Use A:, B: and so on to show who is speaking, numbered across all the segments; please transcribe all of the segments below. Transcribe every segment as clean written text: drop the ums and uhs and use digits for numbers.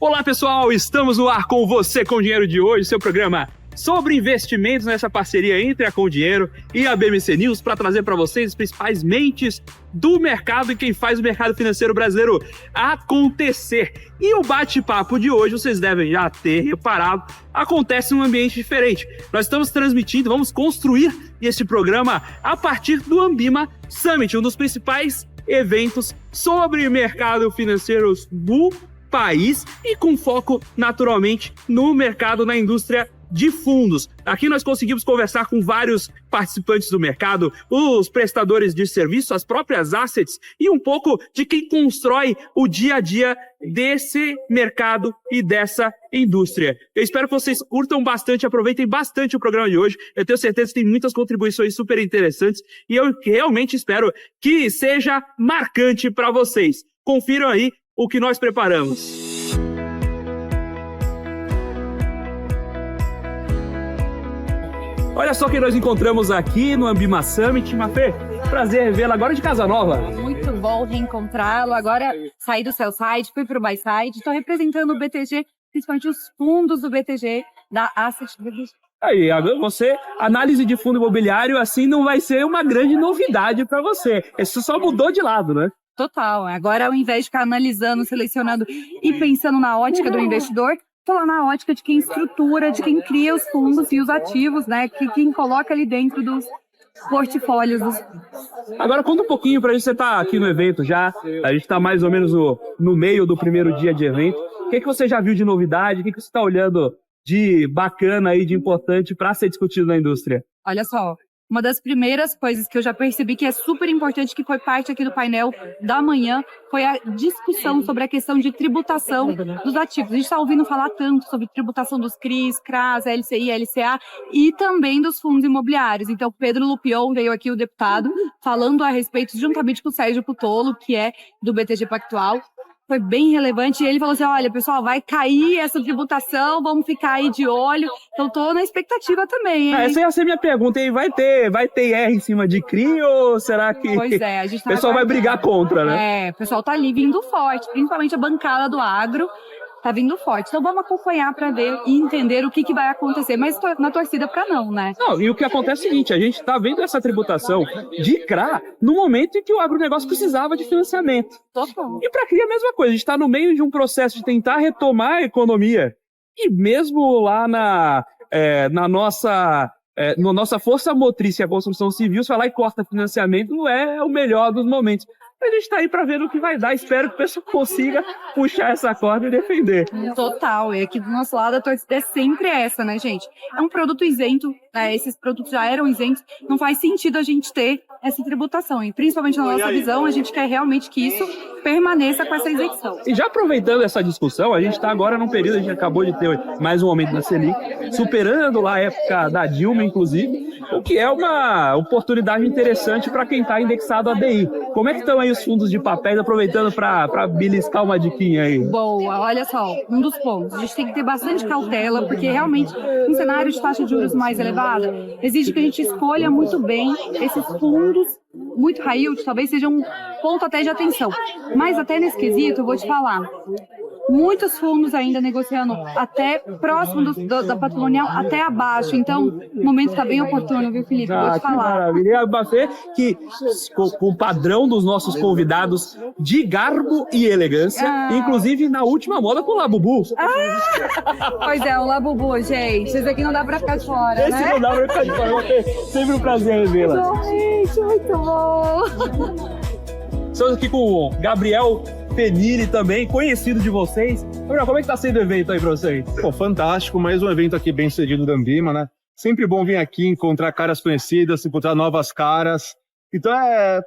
A: Olá pessoal, estamos no ar com Você com Dinheiro de hoje, seu programa sobre investimentos nessa parceria entre a Com Dinheiro e a BMC News para trazer para vocês as principais mentes do mercado e quem faz o mercado financeiro brasileiro acontecer. E o bate-papo de hoje, vocês devem já ter reparado, acontece em um ambiente diferente. Nós estamos transmitindo, vamos construir esse programa a partir do Ambima Summit, um dos principais eventos sobre mercado financeiro do país e com foco naturalmente no mercado, na indústria de fundos. Aqui nós conseguimos conversar com vários participantes do mercado, os prestadores de serviço, as próprias assets e um pouco de quem constrói o dia a dia desse mercado e dessa indústria. Eu espero que vocês curtam bastante, aproveitem bastante o programa de hoje. Eu tenho certeza que tem muitas contribuições super interessantes e eu realmente espero que seja marcante para vocês. Confiram aí o que nós preparamos. Olha só quem nós encontramos aqui no Ambima Summit. Mafê, prazer vê-la agora de Casa Nova.
B: Muito bom reencontrá-lo. Agora saí do sell side, fui para o buy side. Estou representando o BTG, principalmente os fundos do BTG, da Asset BTG.
A: Aí, agora você, análise de fundo imobiliário, assim, não vai ser uma grande novidade para você. Isso só mudou de lado, né?
B: Total. Agora, ao invés de ficar analisando, selecionando e pensando na ótica do investidor, estou lá na ótica de quem estrutura, de quem cria os fundos e os ativos, né? Quem coloca ali dentro dos portfólios dos fundos.
A: Agora conta um pouquinho pra gente, você tá aqui no evento já, a gente tá mais ou menos no meio do primeiro dia de evento. O que você já viu de novidade? O que você tá olhando de bacana aí, de importante para ser discutido na indústria?
B: Olha só, uma das primeiras coisas que eu já percebi que é super importante, que foi parte aqui do painel da manhã, foi a discussão sobre a questão de tributação dos ativos. A gente está ouvindo falar tanto sobre tributação dos CRIs, CRAS, LCI, LCA e também dos fundos imobiliários. Então, Pedro Lupion veio aqui, o deputado, falando a respeito, juntamente com o Sérgio Putolo, que é do BTG Pactual. Foi bem relevante, e ele falou assim, olha, pessoal, vai cair essa tributação, vamos ficar aí de olho. Então, tô na expectativa também, hein?
A: Essa ia ser minha pergunta, hein? Vai ter IR em cima de CRI ou será que
B: pois é, a gente tá
A: o pessoal vai brigar contra, né?
B: É, o pessoal tá ali vindo forte, principalmente a bancada do agro, tá vindo forte. Então vamos acompanhar para ver e entender o que vai acontecer, mas tô na torcida para não, né?
A: Não, e o que acontece é o seguinte, a gente tá vendo essa tributação de CRA no momento em que o agronegócio precisava de financiamento.
B: Total.
A: E para CRI a mesma coisa, a gente está no meio de um processo de tentar retomar a economia e mesmo lá na nossa força motriz, que é a construção civil, se vai lá e corta financiamento, não é o melhor dos momentos. A gente está aí para ver o que vai dar. Espero que o pessoal consiga puxar essa corda e defender.
B: Total. E aqui do nosso lado a torcida é sempre essa, né, gente? É um produto isento, né? Esses produtos já eram isentos. Não faz sentido a gente ter essa tributação. E principalmente na nossa visão, a gente quer realmente que isso permaneça com essa isenção.
A: E já aproveitando essa discussão, a gente está agora num período, a gente acabou de ter mais um aumento da Selic, superando lá a época da Dilma, inclusive, o que é uma oportunidade interessante para quem está indexado a DI. Como é que estão aí os fundos de papéis, aproveitando para beliscar uma diquinha aí?
B: Boa, olha só, um dos pontos. A gente tem que ter bastante cautela, porque realmente, um cenário de taxa de juros mais elevada, exige que a gente escolha muito bem esses fundos muito high yield, talvez seja um ponto até de atenção. Mas até nesse quesito, eu vou te falar, muitos fundos ainda negociando até próximo da patrimonial, até abaixo. Então, o momento está bem oportuno, viu, Felipe? Vou te falar.
A: Maravilha. Bafê, que com o padrão dos nossos convidados de garbo e elegância, inclusive na última moda com o Labubu.
B: Pois é, o Labubu, gente. Esse aqui não dá pra ficar de fora,
A: Esse
B: né?
A: não dá pra ficar de fora. Sempre um prazer revê-la.
B: Gente, muito bom.
A: Estamos aqui com o Gabriel Penille também, conhecido de vocês. Gabriel, como é que tá sendo o evento aí pra vocês?
C: Pô, fantástico, mais um evento aqui bem sucedido da Ambima, né? Sempre bom vir aqui, encontrar caras conhecidas, encontrar novas caras. Então,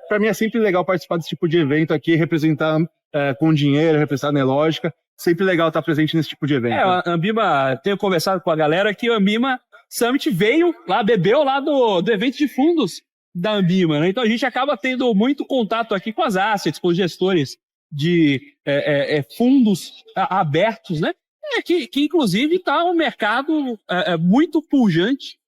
C: para mim é sempre legal participar desse tipo de evento aqui, representar com dinheiro, representar a Nelógica. Sempre legal estar presente nesse tipo de evento.
A: A Ambima, tenho conversado com a galera que o Ambima Summit veio lá, bebeu lá do evento de fundos da Ambima, né? Então a gente acaba tendo muito contato aqui com as assets, com os gestores de fundos abertos, né? Que inclusive está um mercado muito pujante,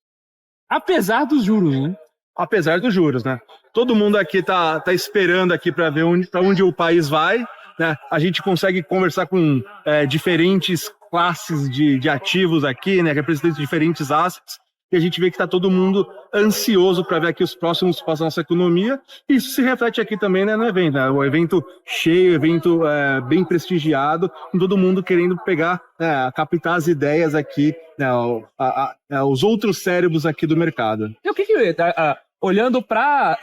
A: apesar dos juros, né?
C: Apesar dos juros, né? Todo mundo aqui tá esperando aqui para ver para onde o país vai. né? A gente consegue conversar com diferentes classes de ativos aqui, né? Representantes de diferentes assets, e a gente vê que está todo mundo ansioso para ver aqui os próximos passos da nossa economia. E isso se reflete aqui também, né, no evento, né? O evento cheio, evento bem prestigiado, com todo mundo querendo pegar, captar as ideias aqui, né, os outros cérebros aqui do mercado.
A: E o que olhando para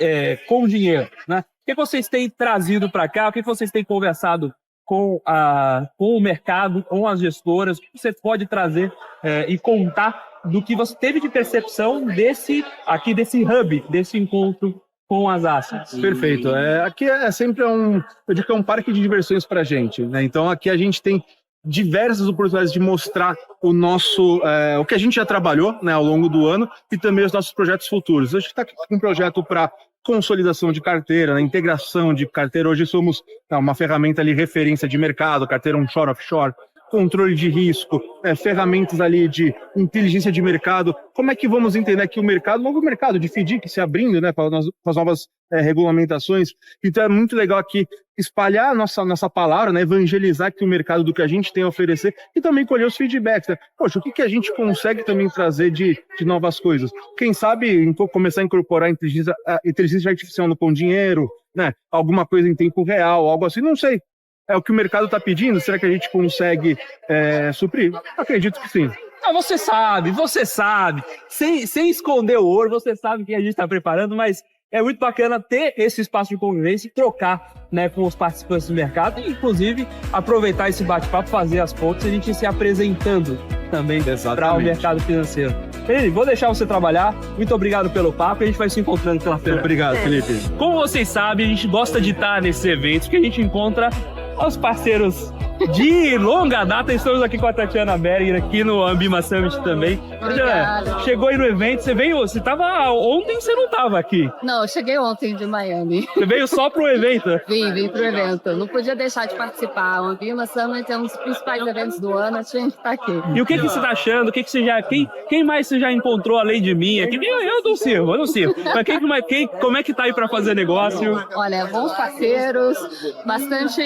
A: com dinheiro, né? O que vocês têm trazido para cá? O que vocês têm conversado com o mercado, com as gestoras? O que você pode trazer e contar do que você teve de percepção desse hub, desse encontro com as assets?
C: Perfeito. Aqui sempre eu digo que é um parque de diversões para a gente, né? Então aqui a gente tem diversas oportunidades de mostrar o que a gente já trabalhou, né, ao longo do ano, e também os nossos projetos futuros. A gente está aqui com um projeto para consolidação de carteira, né, integração de carteira. Hoje somos uma ferramenta ali, referência de mercado, carteira onshore, offshore, controle de risco, ferramentas ali de inteligência de mercado. Como é que vamos entender aqui o novo mercado de FDIC se abrindo, né, para as novas regulamentações? Então é muito legal aqui espalhar a nossa palavra, né, evangelizar aqui o mercado do que a gente tem a oferecer e também colher os feedbacks, né? Poxa, o que a gente consegue também trazer de novas coisas? Quem sabe começar a incorporar inteligência artificial no Pão Dinheiro, né? Alguma coisa em tempo real, algo assim, não sei. É o que o mercado está pedindo? Será que a gente consegue suprir? Acredito que sim.
A: Você sabe, sem esconder o ouro, você sabe que a gente está preparando, mas é muito bacana ter esse espaço de convivência e trocar, né, com os participantes do mercado e, inclusive, aproveitar esse bate-papo, fazer as pontes e a gente se apresentando também para o mercado financeiro. Felipe, vou deixar você trabalhar. Muito obrigado pelo papo e a gente vai se encontrando pela feira.
C: Obrigado, Felipe.
A: Como vocês sabem, a gente gosta de estar nesses eventos, que a gente encontra os parceiros de longa data. Estamos aqui com a Tatiana Berger aqui no Ambima Summit também. Tatiana, chegou aí no evento, você estava ontem, você não estava aqui?
D: Não, eu cheguei ontem de Miami.
A: Você veio só pro evento?
D: Vim pro evento. Não podia deixar de participar. O Ambima Summit é um dos principais eventos do ano, a gente tá aqui.
A: E o que você tá achando? O que você já... Quem mais você já encontrou além de mim aqui? Eu não sirvo. Mas como é que tá aí para fazer negócio?
D: Olha, bons parceiros, bastante...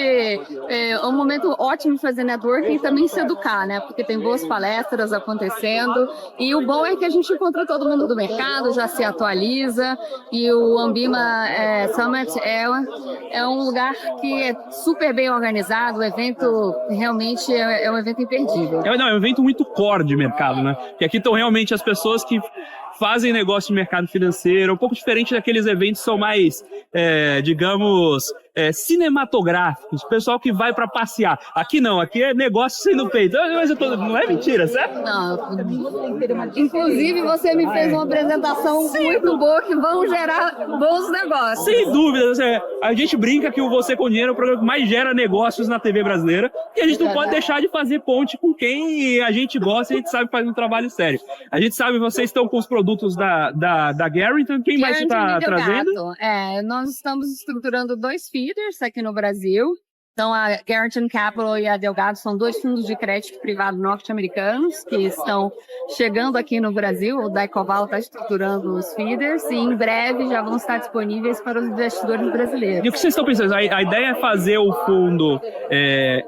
D: um momento ótimo de fazer networking e também se educar, né? Porque tem boas palestras acontecendo e o bom é que a gente encontra todo mundo do mercado, já se atualiza e o Ambima Summit é um lugar que é super bem organizado, o evento realmente é um evento imperdível.
A: É um evento muito core de mercado, né? Que aqui estão realmente as pessoas que fazem negócio de mercado financeiro, um pouco diferente daqueles eventos que são mais, digamos, cinematográficos, pessoal que vai para passear. Aqui não, aqui é negócio sendo feito. Mas não é mentira, certo?
D: Não. Inclusive, você me fez uma apresentação muito boa que vão gerar bons negócios.
A: Sem dúvida. A gente brinca que o Você com Dinheiro é o programa que mais gera negócios na TV brasileira e a gente não pode deixar de fazer ponte com quem a gente gosta e a gente sabe que faz um trabalho sério. A gente sabe que vocês estão com os produtos da Garrington. Quem mais está trazendo?
D: Nós estamos estruturando 2 feeders aqui no Brasil. Então, a Garrington Capital e a Delgado são 2 fundos de crédito privado norte-americanos que estão chegando aqui no Brasil. O Daicoval está estruturando os feeders e em breve já vão estar disponíveis para os investidores brasileiros.
A: E o que vocês estão pensando? A ideia é fazer o fundo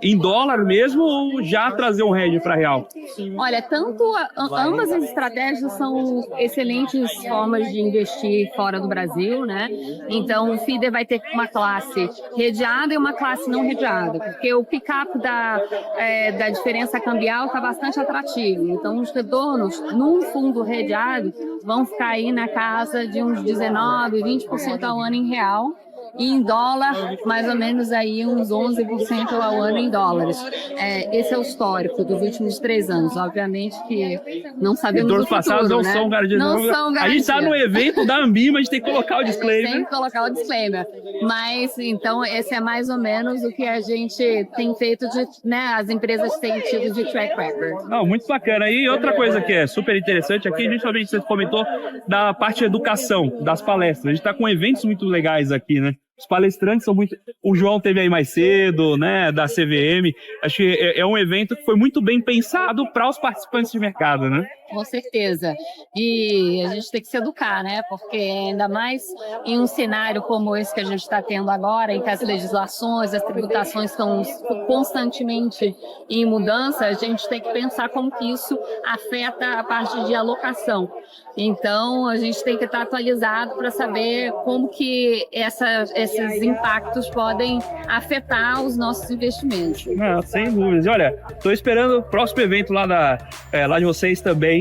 A: em dólar mesmo ou já trazer um hedge para real?
D: Olha, ambas as estratégias são excelentes formas de investir fora do Brasil, né? Então, o feeder vai ter uma classe redeada e uma classe não redeada, porque o pick-up da diferença cambial está bastante atrativo. Então, os retornos num fundo redeado vão ficar aí na casa de uns 19%, 20% ao ano em real. E em dólar, mais ou menos aí uns 11% ao ano em dólares. Esse é o histórico dos últimos 3 anos. Obviamente que não sabemos o futuro,
A: passados não, né? São garantidos.
D: Não são garantidos.
A: A gente está no evento da Ambima, a gente tem que colocar o disclaimer.
D: Tem que colocar o disclaimer. Mas, então, esse é mais ou menos o que a gente tem feito, as empresas têm tido de track record.
A: Não, muito bacana. E outra coisa que é super interessante aqui, justamente você comentou da parte de educação, das palestras. A gente está com eventos muito legais aqui, né? Os palestrantes são muito... O João teve aí mais cedo, né, da CVM. Acho que é um evento que foi muito bem pensado para os participantes de mercado, né?
D: Com certeza. E a gente tem que se educar, né? Porque ainda mais em um cenário como esse que a gente está tendo agora, em que as legislações, as tributações estão constantemente em mudança, a gente tem que pensar como que isso afeta a parte de alocação. Então, a gente tem que estar atualizado para saber como que esses impactos podem afetar os nossos investimentos.
A: Não, sem dúvidas. E olha, estou esperando o próximo evento lá de vocês também.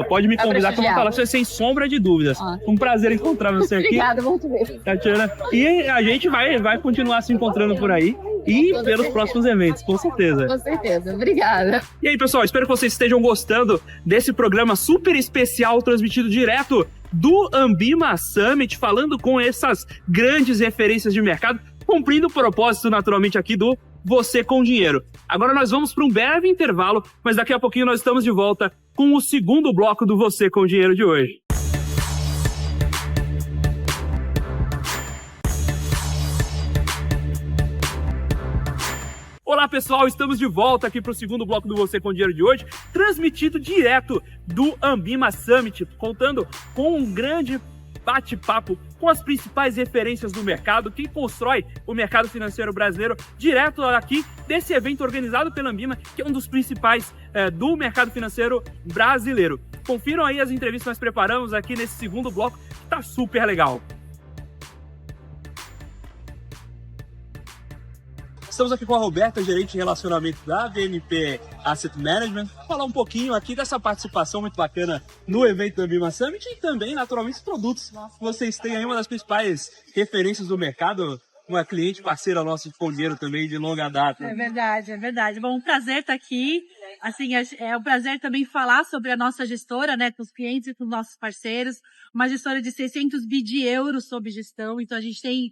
A: Pode me convidar que eu vou falar sem sombra de dúvidas. Um prazer encontrar você aqui.
D: Obrigada, vamos ver.
A: Tatiana. E a gente vai continuar se encontrando por aí e pelos próximos eventos, com certeza.
D: Com certeza, obrigada.
A: E aí, pessoal, espero que vocês estejam gostando desse programa super especial transmitido direto do Ambima Summit, falando com essas grandes referências de mercado, cumprindo o propósito, naturalmente, aqui do Você com Dinheiro. Agora nós vamos para um breve intervalo, mas daqui a pouquinho nós estamos de volta com o segundo bloco do Você com Dinheiro de hoje. Olá, pessoal, estamos de volta aqui para o segundo bloco do Você com Dinheiro de hoje, transmitido direto do Ambima Summit, contando com um grande bate-papo com as principais referências do mercado, quem constrói o mercado financeiro brasileiro, direto aqui desse evento organizado pela Ambima, que é um dos principais do mercado financeiro brasileiro. Confiram aí as entrevistas que nós preparamos aqui nesse segundo bloco, que tá super legal. Estamos aqui com a Roberta, gerente de relacionamento da VNP Asset Management, para falar um pouquinho aqui dessa participação muito bacana no evento do Ambima Summit e também, naturalmente, os produtos. Vocês têm aí uma das principais referências do mercado, uma cliente parceira nossa de Com Dinheiro também, de longa data.
E: É verdade, é verdade. Bom, um prazer estar aqui. Assim, é um prazer também falar sobre a nossa gestora, né, com os clientes e com os nossos parceiros. Uma gestora de 600 bi de euros sob gestão, então a gente tem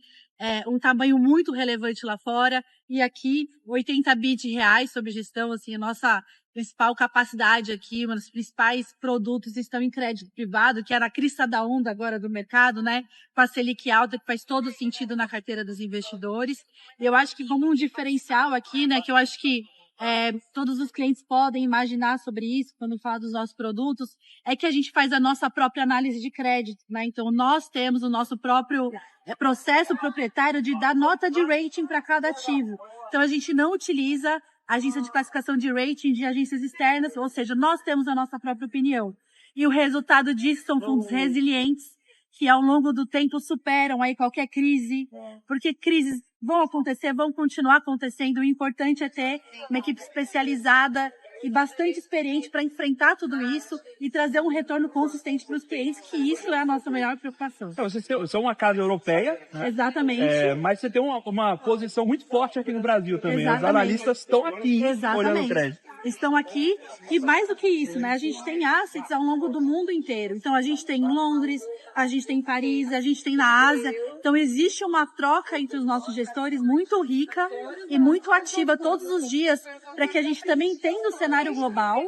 E: um tamanho muito relevante lá fora, e aqui 80 bi de reais sob gestão, assim, a nossa principal capacidade aqui, um dos principais produtos estão em crédito privado, que era a crista da onda agora do mercado, né, com a Selic alta, que faz todo sentido na carteira dos investidores. E eu acho que como um diferencial aqui, né, que eu acho que todos os clientes podem imaginar sobre isso quando fala dos nossos produtos, é que a gente faz a nossa própria análise de crédito, né? Então, nós temos o nosso próprio processo proprietário de dar nota de rating para cada ativo. Então, a gente não utiliza a agência de classificação de rating de agências externas, ou seja, nós temos a nossa própria opinião. E o resultado disso são fundos resilientes, que ao longo do tempo superam aí qualquer crise, porque crises vão acontecer, vão continuar acontecendo. O importante é ter uma equipe especializada e bastante experiente para enfrentar tudo isso e trazer um retorno consistente para os clientes, que isso é a nossa maior preocupação.
A: Então, vocês são uma casa europeia, né?
E: Exatamente.
A: Mas você tem uma posição muito forte aqui no Brasil também.
E: Exatamente.
A: Os analistas estão aqui olhando o crédito.
E: Estão aqui, e mais do que isso, né? A gente tem assets ao longo do mundo inteiro. Então, a gente tem em Londres, a gente tem em Paris, a gente tem na Ásia. Então, existe uma troca entre os nossos gestores muito rica e muito ativa todos os dias, para que a gente também tenha o cenário global,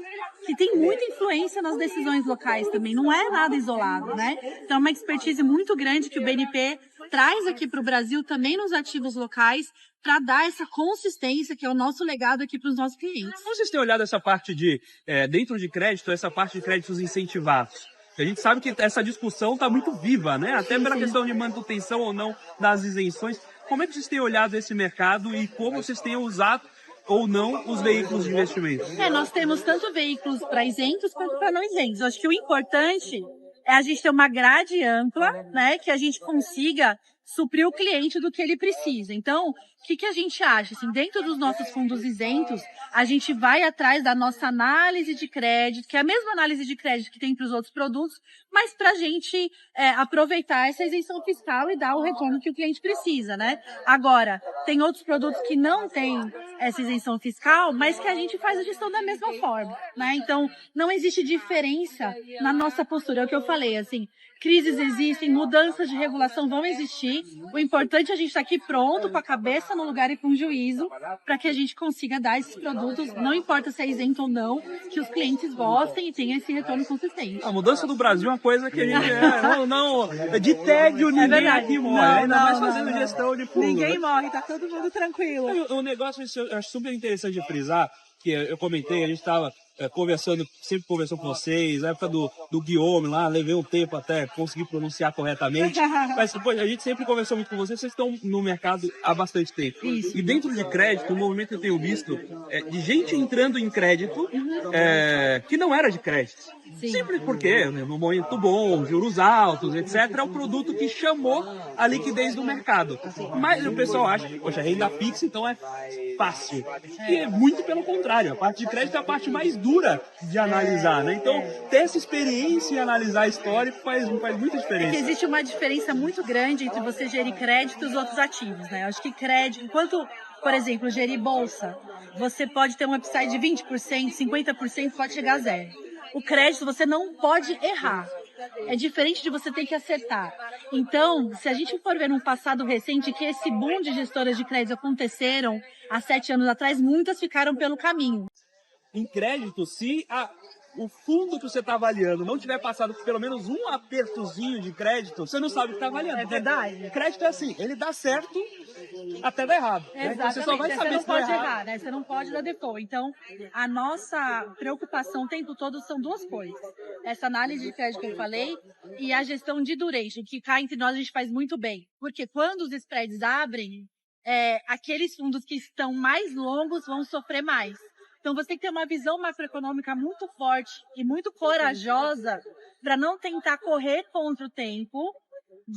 E: que tem muita influência nas decisões locais também. Não é nada isolado, né? Então, é uma expertise muito grande que o BNP traz aqui para o Brasil, também nos ativos locais, para dar essa consistência, que é o nosso legado aqui para os nossos clientes.
A: Como vocês têm olhado essa parte de, dentro de crédito, essa parte de créditos incentivados? A gente sabe que essa discussão está muito viva, né? Até pela questão de manutenção ou não das isenções. Como é que vocês têm olhado esse mercado e como vocês têm usado ou não os veículos de investimento?
E: Nós temos tanto veículos para isentos quanto para não isentos. Eu acho que o importante é a gente ter uma grade ampla, né? Que a gente consiga suprir o cliente do que ele precisa. Então, o que a gente acha? Assim, dentro dos nossos fundos isentos, a gente vai atrás da nossa análise de crédito, que é a mesma análise de crédito que tem para os outros produtos, mas para a gente aproveitar essa isenção fiscal e dar o retorno que o cliente precisa, né? Agora, tem outros produtos que não têm essa isenção fiscal, mas que a gente faz a gestão da mesma forma, né? Então, não existe diferença na nossa postura. É o que eu falei, assim, crises existem, mudanças de regulação vão existir. O importante é a gente estar aqui pronto, com a cabeça no lugar e com juízo, para que a gente consiga dar esses produtos, não importa se é isento ou não, que os clientes gostem e tenham esse retorno consistente.
A: A mudança do Brasil coisa que a gente de tédio ninguém
E: verdade.
A: aqui morre,
E: Não,
A: ainda
E: não,
A: mais
E: não,
A: fazendo
E: não.
A: gestão de fundo.
E: Ninguém
A: né?
E: morre, tá todo mundo tranquilo.
A: Um negócio que eu acho super interessante de frisar, que eu comentei, a gente estava conversando, sempre conversou com vocês, na época do Guillaume lá, levei um tempo até conseguir pronunciar corretamente, mas pô, a gente sempre conversou muito com vocês estão no mercado há bastante tempo.
E: Isso.
A: E dentro de crédito, o movimento que eu tenho visto é de gente entrando em crédito que não era de crédito.
E: Sim.
A: Sempre porque, né, no momento bom, juros altos, etc., é o produto que chamou a liquidez do mercado. Mas o pessoal acha que, poxa, renda fixa, então é fácil. E é muito pelo contrário. A parte de crédito é a parte mais dura de analisar, né? Então, ter essa experiência em analisar histórico faz muita
E: Porque
A: diferença.
E: existe uma diferença muito grande entre você gerir crédito e os outros ativos, né? Eu acho que crédito, enquanto, por exemplo, gerir bolsa, você pode ter um upside de 20%, 50%, pode chegar a zero. O crédito você não pode errar. É diferente de você ter que acertar. Então, se a gente for ver num passado recente que esse boom de gestoras de crédito aconteceram há 7 anos atrás, muitas ficaram pelo caminho.
A: Em crédito, se o fundo que você está avaliando não tiver passado por pelo menos um apertozinho de crédito, você não sabe o que está avaliando.
E: É verdade.
A: Crédito é assim, ele dá certo até dar errado. Né? Então, você só vai saber
E: Você não
A: se dá
E: pode
A: errado.
E: errar, né? Você não pode dar default. Então, a nossa preocupação o tempo todo são duas coisas. Essa análise de crédito que eu falei e a gestão de duration, que cá entre nós a gente faz muito bem. Porque quando os spreads abrem, aqueles fundos que estão mais longos vão sofrer mais. Então, você tem que ter uma visão macroeconômica muito forte e muito corajosa para não tentar correr contra o tempo,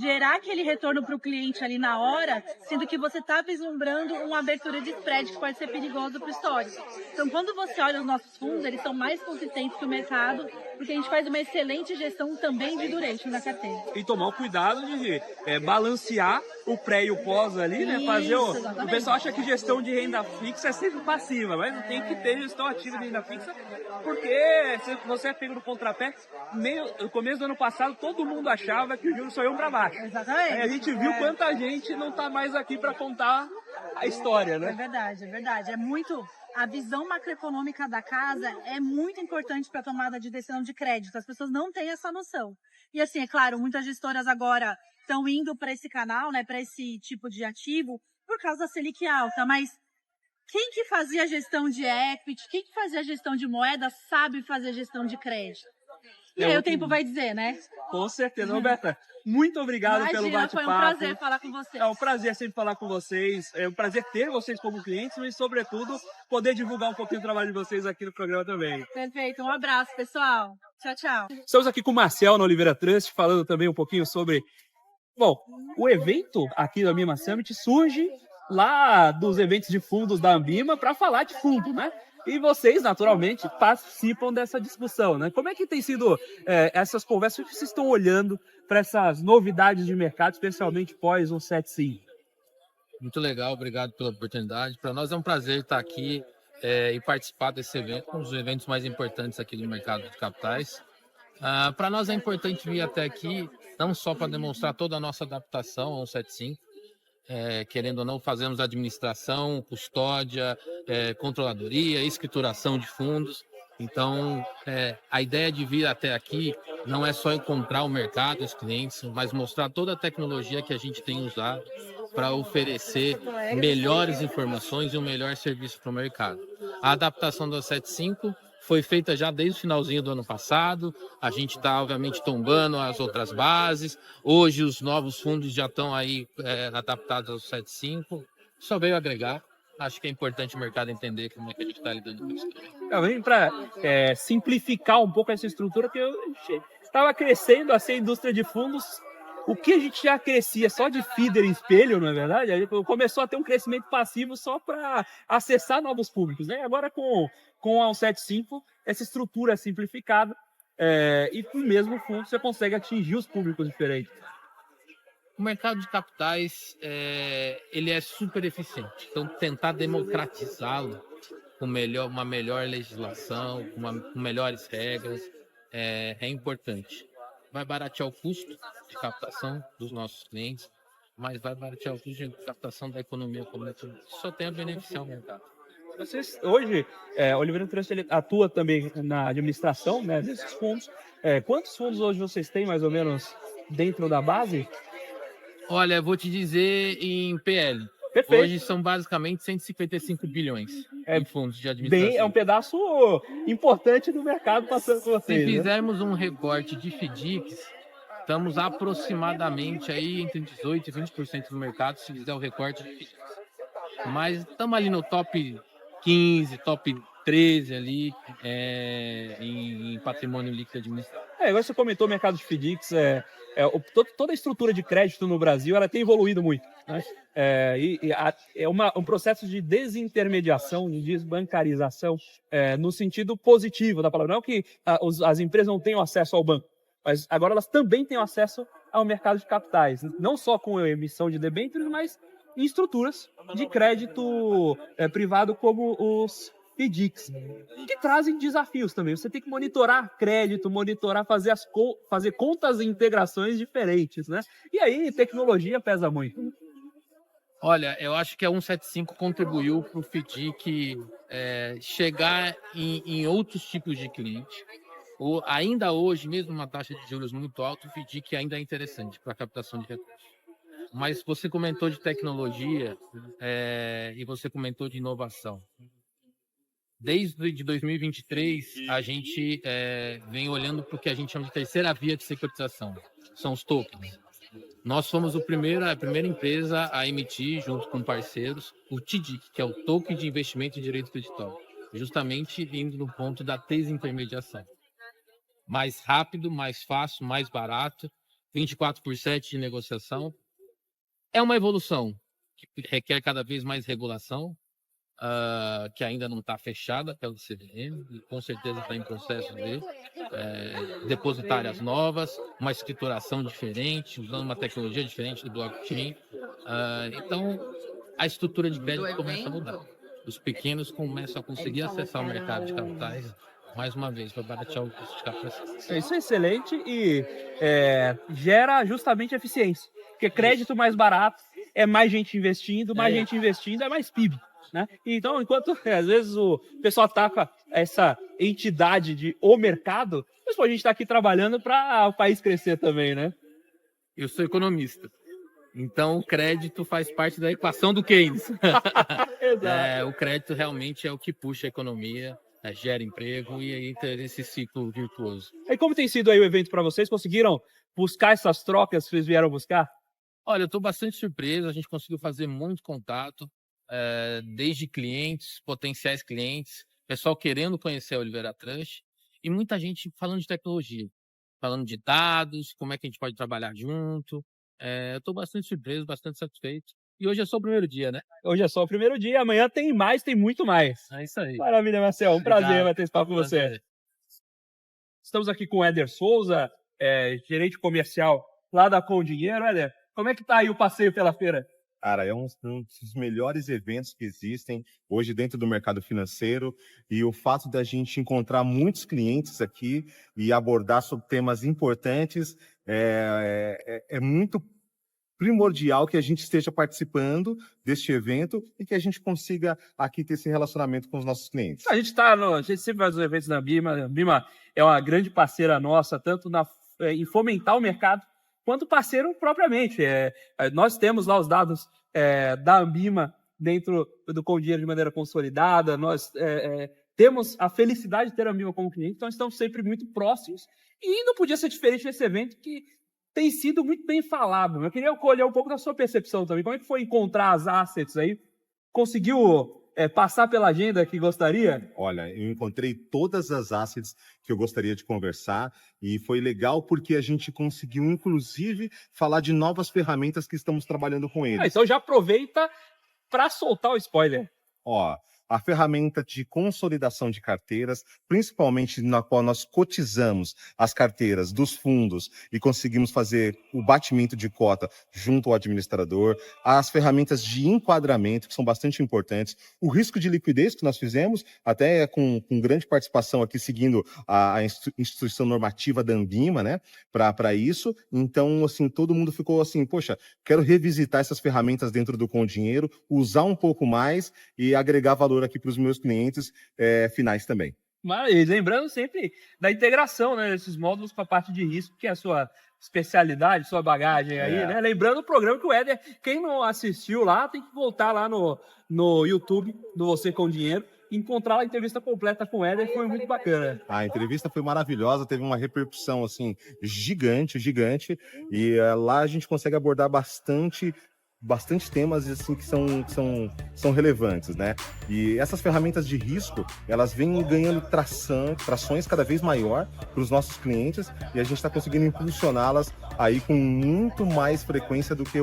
E: gerar aquele retorno para o cliente ali na hora, sendo que você está vislumbrando uma abertura de spread que pode ser perigoso para o histórico. Então, quando você olha os nossos fundos, eles são mais consistentes que o mercado, porque a gente faz uma excelente gestão também de duration na carteira.
A: E tomar o cuidado de balancear o pré e o pós ali, né?
E: Isso,
A: Fazer o
E: exatamente.
A: pessoal acha que gestão de renda fixa é sempre passiva, mas tem que ter gestão ativa de renda fixa, porque se você é pego no contrapé, no começo do ano passado, todo mundo achava que os juros só iam para baixo.
E: Exatamente.
A: Aí a gente viu quanta gente não tá mais aqui para contar a história, né?
E: É verdade, é verdade. É muito. A visão macroeconômica da casa é muito importante para a tomada de decisão de crédito. As pessoas não têm essa noção. E assim, é claro, muitas gestoras agora estão indo para esse canal, né, para esse tipo de ativo, por causa da Selic alta. Mas quem que fazia a gestão de equity, quem que fazia a gestão de moeda, sabe fazer a gestão de crédito. E aí o tempo vai dizer, né?
A: Com certeza, Roberta. Muito obrigado pelo
E: Imagina,
A: bate-papo.
E: foi um prazer falar com você.
A: É um prazer sempre falar com vocês. É um prazer ter vocês como clientes, mas, sobretudo, poder divulgar um pouquinho o trabalho de vocês aqui no programa também.
E: Perfeito, um abraço, pessoal. Tchau, tchau.
A: Estamos aqui com o Marcel na Oliveira Trust, falando também um pouquinho sobre... Bom, o evento aqui da Ambima Summit surge lá dos eventos de fundos da Ambima para falar de fundo, né? E vocês, naturalmente, participam dessa discussão, né? Como é que tem sido essas conversas? O que vocês estão olhando para essas novidades de mercado, especialmente pós 175?
F: Muito legal, obrigado pela oportunidade. Para nós é um prazer estar aqui e participar desse evento, um dos eventos mais importantes aqui do mercado de capitais. Para nós é importante vir até aqui, não só para demonstrar toda a nossa adaptação ao 175, querendo ou não, fazemos administração, custódia, controladoria, escrituração de fundos. Então, a ideia de vir até aqui não é só encontrar o mercado, os clientes, mas mostrar toda a tecnologia que a gente tem usado para oferecer melhores informações e um melhor serviço para o mercado. A adaptação do 75 foi feita já desde o finalzinho do ano passado. A gente está, obviamente, tombando as outras bases. Hoje, os novos fundos já estão aí adaptados ao 75. Só veio agregar. Acho que é importante o mercado entender como é que a gente está lidando com isso também.
A: Para simplificar um pouco essa estrutura, que eu estava crescendo assim, a indústria de fundos. O que a gente já crescia só de feeder e espelho, não é verdade? A gente começou a ter um crescimento passivo só para acessar novos públicos, né? Agora com a 175, essa estrutura é simplificada e com o mesmo fundo você consegue atingir os públicos diferentes.
F: O mercado de capitais ele é super eficiente. Então, tentar democratizá-lo com uma melhor legislação, com melhores regras, é importante. Vai baratear o custo de captação dos nossos clientes, mas vai baratear o custo de captação da economia como só tem a beneficiar o mercado.
A: Vocês, hoje, o Oliveira Trust ele atua também na administração, né, desses fundos. Quantos fundos hoje vocês têm, mais ou menos, dentro da base?
F: Olha, eu vou te dizer em PL.
A: Perfeito.
F: Hoje são basicamente 155 bilhões em fundos de administração.
A: É um pedaço importante do mercado passando por
F: Se
A: vocês, né?
F: fizermos um recorte de FDICs, estamos aproximadamente aí entre 18% e 20% do mercado, se fizer o recorte de FDICs. Mas estamos ali no top 15, top 13 ali em patrimônio líquido administrado.
A: Agora você comentou o mercado de FDICs, toda a estrutura de crédito no Brasil ela tem evoluído muito, né? Um processo de desintermediação, de desbancarização, no sentido positivo da palavra. Não que as empresas não tenham acesso ao banco, mas agora elas também têm acesso ao mercado de capitais, não só com a emissão de debêntures, mas em estruturas de crédito privado como os FDICs, que trazem desafios também. Você tem que monitorar crédito, fazer contas e integrações diferentes, né? E aí, tecnologia pesa muito.
F: Olha, eu acho que a 175 contribuiu para o FDIC chegar em outros tipos de cliente. Ainda hoje, mesmo uma taxa de juros muito alta, o FDIC ainda é interessante para a captação de recursos. Mas você comentou de tecnologia e você comentou de inovação. Desde 2023, a gente vem olhando para o que a gente chama de terceira via de securitização. São os tokens. Nós fomos a primeira empresa a emitir, junto com parceiros, o TDIC, que é o Token de Investimento em Direito Creditório, justamente indo no ponto da desintermediação. Mais rápido, mais fácil, mais barato, 24/7 de negociação. É uma evolução que requer cada vez mais regulação, que ainda não está fechada pelo CVM, e com certeza está em processo de depositárias novas, uma escrituração diferente, usando uma tecnologia diferente do blockchain. Então, a estrutura de crédito começa a mudar. Os pequenos começam a conseguir acessar o mercado de capitais, mais uma vez, para baratear o custo de captação.
A: Isso é excelente e gera justamente eficiência. Porque crédito mais barato é mais gente investindo, mais gente investindo é mais PIB. Né? Então, enquanto às vezes o pessoal ataca essa entidade de o mercado, mas a gente está aqui trabalhando para o país crescer também, né?
F: Eu sou economista, então o crédito faz parte da equação do Keynes.
A: Exato.
F: O crédito realmente é o que puxa a economia, gera emprego e aí tem esse ciclo virtuoso.
A: E como tem sido aí o evento para vocês? Conseguiram buscar essas trocas que vocês vieram buscar?
F: Olha, eu estou bastante surpreso, a gente conseguiu fazer muito contato, desde clientes, potenciais clientes, pessoal querendo conhecer a Oliveira Trust e muita gente falando de tecnologia, falando de dados, como é que a gente pode trabalhar junto. Eu estou bastante surpreso, bastante satisfeito. E hoje é só o primeiro dia, né?
A: Hoje é só o primeiro dia, amanhã tem mais, tem muito mais.
F: É isso aí.
A: Maravilha, Marcel. Um prazer
F: Obrigado.
A: bater esse papo com você. Estamos aqui com o Éder Souza, gerente comercial lá da Com Dinheiro. Éder, como é que tá aí o passeio pela feira?
G: Cara, é um dos melhores eventos que existem hoje dentro do mercado financeiro e o fato da gente encontrar muitos clientes aqui e abordar sobre temas importantes é muito primordial que a gente esteja participando deste evento e que a gente consiga aqui ter esse relacionamento com os nossos clientes.
A: A gente sempre faz os eventos da Ambima. A Ambima é uma grande parceira nossa, tanto em fomentar o mercado, quanto parceiro propriamente. Nós temos lá os dados da Ambima dentro do Com Dinheiro de maneira consolidada, nós temos a felicidade de ter a Ambima como cliente, então estamos sempre muito próximos e não podia ser diferente nesse evento que tem sido muito bem falado. Eu queria colher um pouco da sua percepção também. Como é que foi encontrar as assets aí? Conseguiu passar pela agenda que gostaria?
G: Olha, eu encontrei todas as assets que eu gostaria de conversar e foi legal porque a gente conseguiu, inclusive, falar de novas ferramentas que estamos trabalhando com eles.
A: Então já aproveita para soltar o spoiler.
G: A ferramenta de consolidação de carteiras, principalmente na qual nós cotizamos as carteiras dos fundos e conseguimos fazer o batimento de cota junto ao administrador, as ferramentas de enquadramento, que são bastante importantes, o risco de liquidez que nós fizemos, até com grande participação aqui, seguindo a instituição normativa da Ambima, né, para isso. Então, assim, todo mundo ficou assim, poxa, quero revisitar essas ferramentas dentro do Com Dinheiro, usar um pouco mais e agregar valor valor aqui para os meus clientes finais também.
A: Mas lembrando sempre da integração, né, desses módulos com a parte de risco, que é a sua especialidade, sua bagagem aí, né? Lembrando o programa que o Éder, quem não assistiu lá, tem que voltar lá no YouTube do Você com Dinheiro e encontrar a entrevista completa com o Éder, foi muito bacana.
G: A entrevista foi maravilhosa, teve uma repercussão assim gigante, e lá a gente consegue abordar bastante temas assim que são relevantes, né? E essas ferramentas de risco, elas vêm ganhando trações cada vez maior para os nossos clientes, e a gente está conseguindo impulsioná-las aí com muito mais frequência do que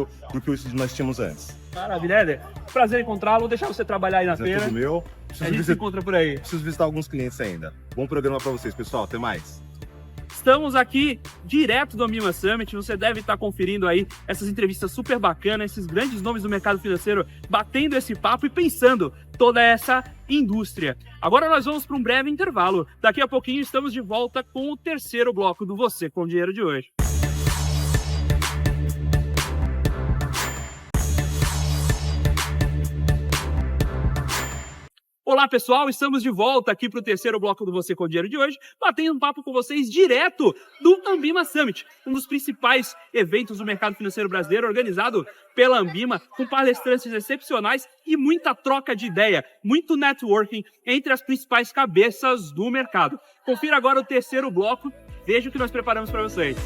G: nós tínhamos antes.
A: Maravilha, Éder. Prazer encontrá-lo, vou deixar você trabalhar aí na feira.
G: Tudo meu.
A: A gente se encontra por aí.
G: Preciso visitar alguns clientes ainda. Bom programa para vocês, pessoal. Até mais.
A: Estamos aqui direto do Ambima Summit, você deve estar conferindo aí essas entrevistas super bacanas, esses grandes nomes do mercado financeiro batendo esse papo e pensando toda essa indústria. Agora nós vamos para um breve intervalo. Daqui a pouquinho estamos de volta com o terceiro bloco do Você com Dinheiro de hoje. Olá pessoal, estamos de volta aqui para o terceiro bloco do Você com Dinheiro de hoje, batendo um papo com vocês direto do Ambima Summit, um dos principais eventos do mercado financeiro brasileiro, organizado pela Ambima, com palestrantes excepcionais e muita troca de ideia, muito networking entre as principais cabeças do mercado. Confira agora o terceiro bloco, veja o que nós preparamos para vocês.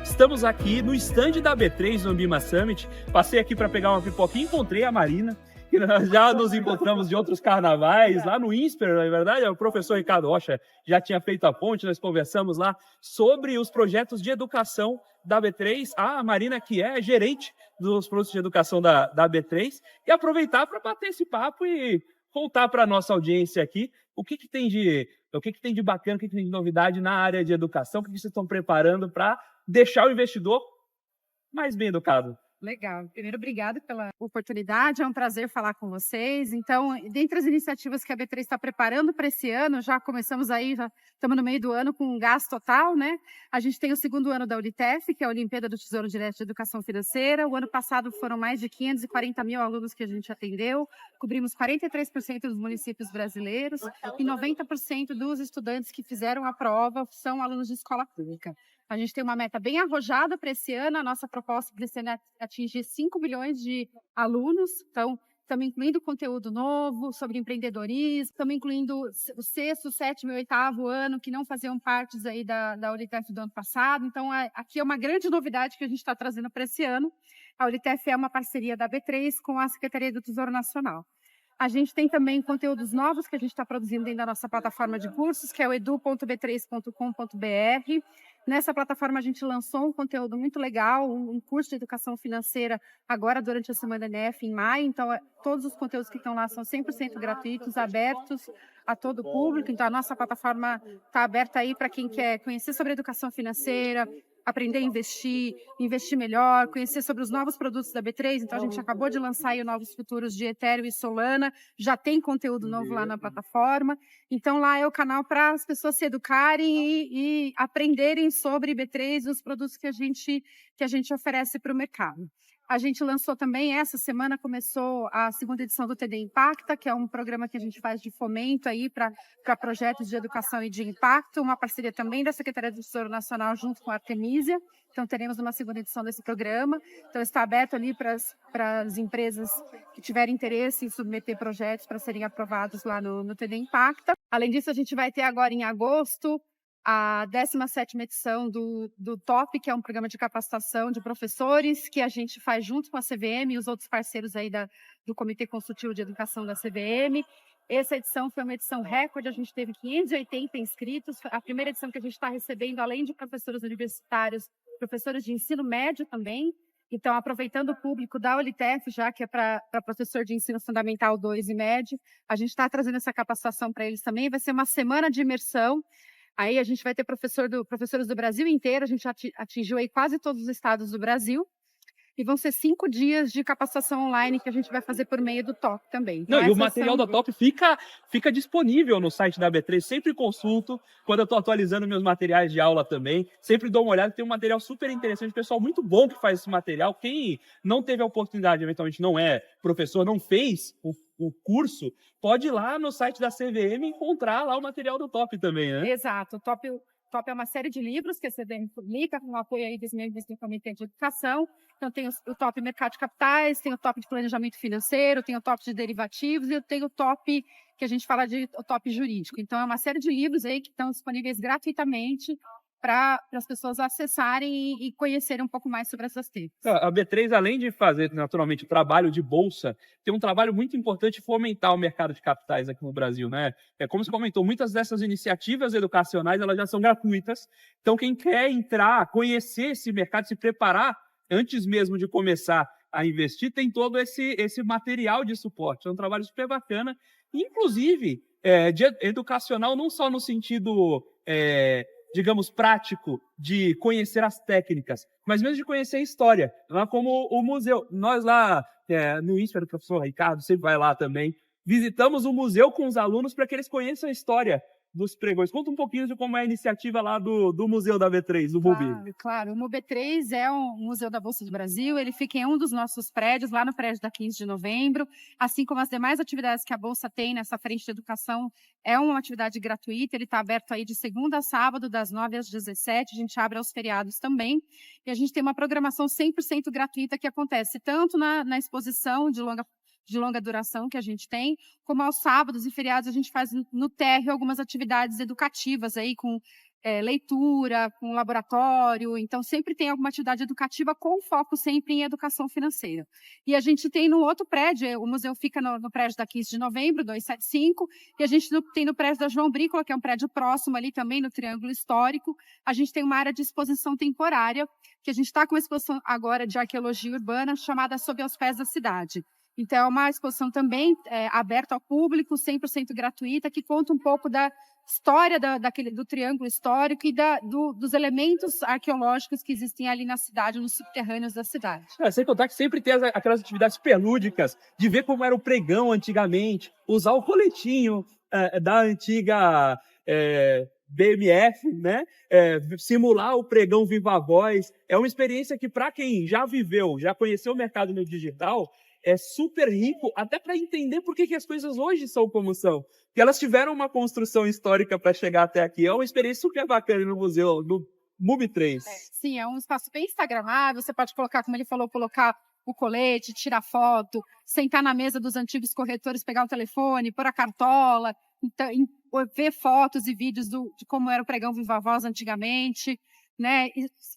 A: Estamos aqui no stand da B3 no Ambima Summit. Passei aqui para pegar uma pipoquinha e encontrei a Marina, que nós já nos encontramos de outros carnavais, lá no INSPER, na verdade, o professor Ricardo Rocha já tinha feito a ponte, nós conversamos lá sobre os projetos de educação da B3, a Marina, que é gerente dos produtos de educação da B3, e aproveitar para bater esse papo e contar para a nossa audiência aqui o que tem de bacana, o que tem de novidade na área de educação, o que vocês estão preparando para deixar o investidor mais bem educado.
H: Legal. Primeiro, obrigado pela oportunidade. É um prazer falar com vocês. Então, dentre as iniciativas que a B3 está preparando para esse ano, já começamos aí, já estamos no meio do ano com um gás total, né? A gente tem o segundo ano da Unitef, que é a Olimpíada do Tesouro Direto de Educação Financeira. O ano passado foram mais de 540 mil alunos que a gente atendeu. Cobrimos 43% dos municípios brasileiros e 90% dos estudantes que fizeram a prova são alunos de escola pública. A gente tem uma meta bem arrojada para esse ano. A nossa proposta para esse ano é atingir 5 milhões de alunos. Então, estamos incluindo conteúdo novo sobre empreendedorismo, estamos incluindo o sexto, sétimo e oitavo ano, que não faziam partes aí da Unitef do ano passado. Então, aqui é uma grande novidade que a gente está trazendo para esse ano. A Unitef é uma parceria da B3 com a Secretaria do Tesouro Nacional. A gente tem também conteúdos novos que a gente está produzindo dentro da nossa plataforma de cursos, que é o edu.b3.com.br. Nessa plataforma a gente lançou um conteúdo muito legal, um curso de educação financeira agora durante a Semana NF em maio. Então, todos os conteúdos que estão lá são 100% gratuitos, abertos a todo o público. Então, a nossa plataforma está aberta aí para quem quer conhecer sobre educação financeira, aprender a investir melhor, conhecer sobre os novos produtos da B3. Então, a gente acabou de lançar aí os novos futuros de Ethereum e Solana, já tem conteúdo novo lá na plataforma. Então, lá é o canal para as pessoas se educarem e aprenderem sobre B3 e os produtos que a gente oferece para o mercado. A gente lançou também, essa semana começou a segunda edição do TD Impacta, que é um programa que a gente faz de fomento aí para projetos de educação e de impacto, uma parceria também da Secretaria do Tesouro Nacional junto com a Artemisia. Então, teremos uma segunda edição desse programa. Então, está aberto ali para as empresas que tiverem interesse em submeter projetos para serem aprovados lá no TD Impacta. Além disso, a gente vai ter agora em agosto a 17ª edição do TOP, que é um programa de capacitação de professores, que a gente faz junto com a CVM e os outros parceiros aí do Comitê Consultivo de Educação da CVM. Essa edição foi uma edição recorde, a gente teve 580 inscritos, a primeira edição que a gente está recebendo, além de professores universitários, professores de ensino médio também. Então, aproveitando o público da Unitef, já que é para professor de ensino fundamental 2 e médio, a gente está trazendo essa capacitação para eles também. Vai ser uma semana de imersão. Aí a gente vai ter professores do Brasil inteiro, a gente atingiu aí quase todos os estados do Brasil. e vão ser 5 dias de capacitação online que a gente vai fazer por meio do TOP também. Então,
A: Não, e o
H: essas
A: material
H: são-
A: da Top fica disponível no site da B3, sempre consulto, quando eu estou atualizando meus materiais de aula também, sempre dou uma olhada, tem um material super interessante, pessoal muito bom que faz esse material. Quem não teve a oportunidade, eventualmente não é professor, não fez o curso, pode ir lá no site da CVM e encontrar lá o material do Top também, né?
H: Exato. O TOP é uma série de livros que a CVM publica, com o apoio aí dos membros do Comitê de Educação. Então, tem o TOP Mercado de Capitais, tem o TOP de Planejamento Financeiro, tem o TOP de Derivativos e tem o TOP, que a gente fala de o TOP Jurídico. Então, é uma série de livros aí que estão disponíveis gratuitamente para as pessoas acessarem e conhecerem um pouco mais sobre essas temas.
A: A B3, além de fazer, naturalmente, o trabalho de bolsa, tem um trabalho muito importante de fomentar o mercado de capitais aqui no Brasil, né? Como você comentou, muitas dessas iniciativas educacionais, elas já são gratuitas. Então, quem quer entrar, conhecer esse mercado, se preparar, antes mesmo de começar a investir, tem todo esse material de suporte. É um trabalho super bacana, inclusive, de educacional, não só no sentido... digamos, prático de conhecer as técnicas, mas mesmo de conhecer a história, lá como o museu. Nós lá no INSPER, o professor Ricardo sempre vai lá também, visitamos o museu com os alunos para que eles conheçam a história dos pregões. Conta um pouquinho de como é a iniciativa lá do Museu da B3, do MUBI.
H: Claro. O MUB3 é um museu da Bolsa do Brasil, ele fica em um dos nossos prédios, lá no prédio da 15 de novembro, assim como as demais atividades que a Bolsa tem nessa frente de educação, é uma atividade gratuita, ele está aberto aí de segunda a sábado, das 9 às 17, a gente abre aos feriados também, e a gente tem uma programação 100% gratuita que acontece tanto na exposição de longa duração que a gente tem, como aos sábados e feriados a gente faz no térreo algumas atividades educativas aí com leitura, com laboratório, então sempre tem alguma atividade educativa com foco sempre em educação financeira. E a gente tem no outro prédio, o museu fica no prédio da 15 de novembro, 275, e a gente tem no prédio da João Brícola, que é um prédio próximo ali também, no Triângulo Histórico, a gente tem uma área de exposição temporária, que a gente está com uma exposição agora de arqueologia urbana, chamada Sob aos Pés da Cidade. Então, é uma exposição também aberta ao público, 100% gratuita, que conta um pouco da história do Triângulo Histórico e dos elementos arqueológicos que existem ali na cidade, nos subterrâneos da cidade.
A: Sem contar que sempre tem aquelas atividades pelúdicas, de ver como era o pregão antigamente, usar o coletinho da antiga BMF, né? Simular o pregão viva voz. É uma experiência que, para quem já viveu, já conheceu o mercado no digital, é super rico, até para entender por que as coisas hoje são como são. Porque elas tiveram uma construção histórica para chegar até aqui. É uma experiência super bacana no museu, no MUBI3.
H: Sim, é um espaço bem instagramável, você pode colocar, como ele falou, colocar o colete, tirar foto, sentar na mesa dos antigos corretores, pegar o telefone, pôr a cartola, então, ver fotos e vídeos de como era o pregão Viva Voz antigamente, né?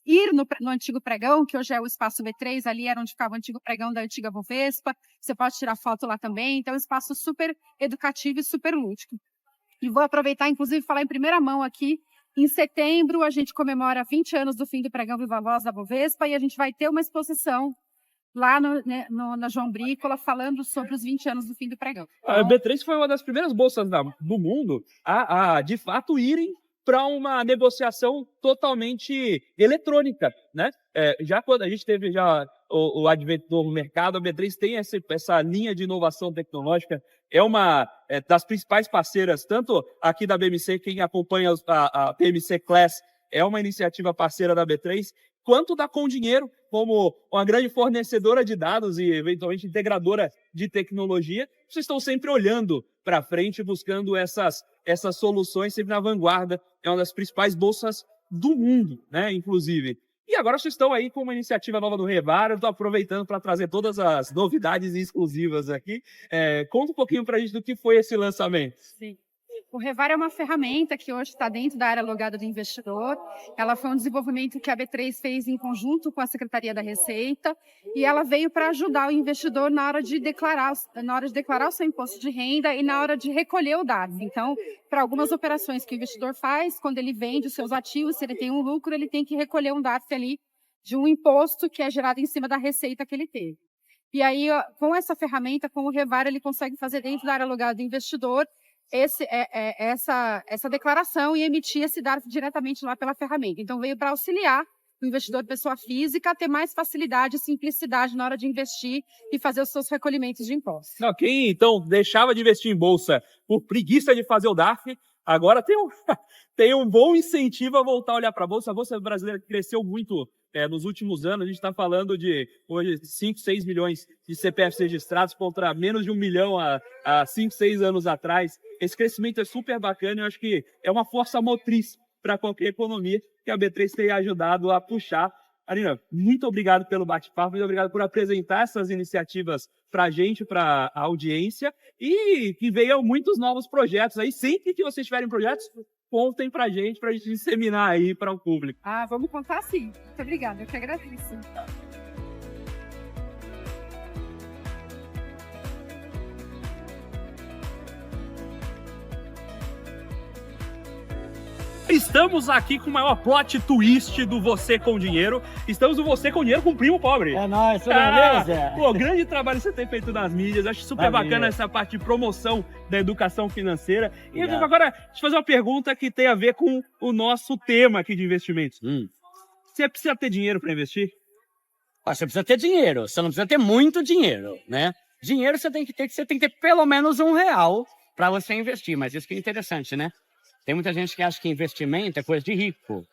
H: Ir no antigo pregão, que hoje é o espaço B3, ali era onde ficava o antigo pregão da antiga Bovespa, você pode tirar foto lá também, então é um espaço super educativo e super lúdico. E vou aproveitar, inclusive, falar em primeira mão aqui, em setembro a gente comemora 20 anos do fim do pregão Viva Voz da Bovespa e a gente vai ter uma exposição lá na João Brícola, falando sobre os 20 anos do fim do pregão.
A: A B3 foi uma das primeiras bolsas do mundo a de fato, irem para uma negociação totalmente eletrônica, né? Já quando a gente teve o advento do mercado, a B3 tem essa linha de inovação tecnológica, é uma das principais parceiras, tanto aqui da BMC, quem acompanha a BMC Class é uma iniciativa parceira da B3, quanto da Com Dinheiro, como uma grande fornecedora de dados e, eventualmente, integradora de tecnologia. Vocês estão sempre olhando para frente, buscando essas soluções, sempre na vanguarda. É uma das principais bolsas do mundo, né, inclusive. E agora vocês estão aí com uma iniciativa nova do Revara. Eu estou aproveitando para trazer todas as novidades exclusivas aqui. Conta um pouquinho para a gente do que foi esse lançamento.
H: Sim. O Revara é uma ferramenta que hoje está dentro da área logada do investidor. Ela foi um desenvolvimento que a B3 fez em conjunto com a Secretaria da Receita e ela veio para ajudar o investidor na hora de declarar o seu imposto de renda e na hora de recolher o DARF. Então, para algumas operações que o investidor faz, quando ele vende os seus ativos, se ele tem um lucro, ele tem que recolher um DARF ali de um imposto que é gerado em cima da receita que ele teve. E aí, com essa ferramenta, com o Revara, ele consegue fazer dentro da área logada do investidor essa declaração e emitir esse DARF diretamente lá pela ferramenta. Então, veio para auxiliar o investidor pessoa física ter mais facilidade e simplicidade na hora de investir e fazer os seus recolhimentos de impostos.
A: Não, quem então deixava de investir em bolsa por preguiça de fazer o DARF, agora tem um bom incentivo a voltar a olhar para a bolsa. A bolsa brasileira cresceu muito nos últimos anos. A gente está falando de hoje 5, 6 milhões de CPFs registrados contra menos de 1 milhão há 5, 6 anos atrás. Esse crescimento é super bacana e eu acho que é uma força motriz para qualquer economia que a B3 tenha ajudado a puxar. Aline, muito obrigado pelo bate-papo, muito obrigado por apresentar essas iniciativas para a gente, para a audiência, e que venham muitos novos projetos aí. Sempre que vocês tiverem projetos, contem para a gente disseminar aí para o público.
H: Vamos contar sim. Muito obrigada, eu que agradeço.
A: Estamos aqui com o maior plot twist do Você com Dinheiro. Estamos no Você com Dinheiro com o Primo Pobre.
I: É nóis, tudo beleza?
A: Pô, grande trabalho que você tem feito nas mídias. Acho super bacana essa parte de promoção da educação financeira. E agora, deixa eu fazer uma pergunta que tem a ver com o nosso tema aqui de investimentos. Você precisa ter dinheiro para investir?
I: Você precisa ter dinheiro, você não precisa ter muito dinheiro, né? Dinheiro você tem que ter pelo menos R$1 para você investir, mas isso que é interessante, né? Tem muita gente que acha que investimento é coisa de rico.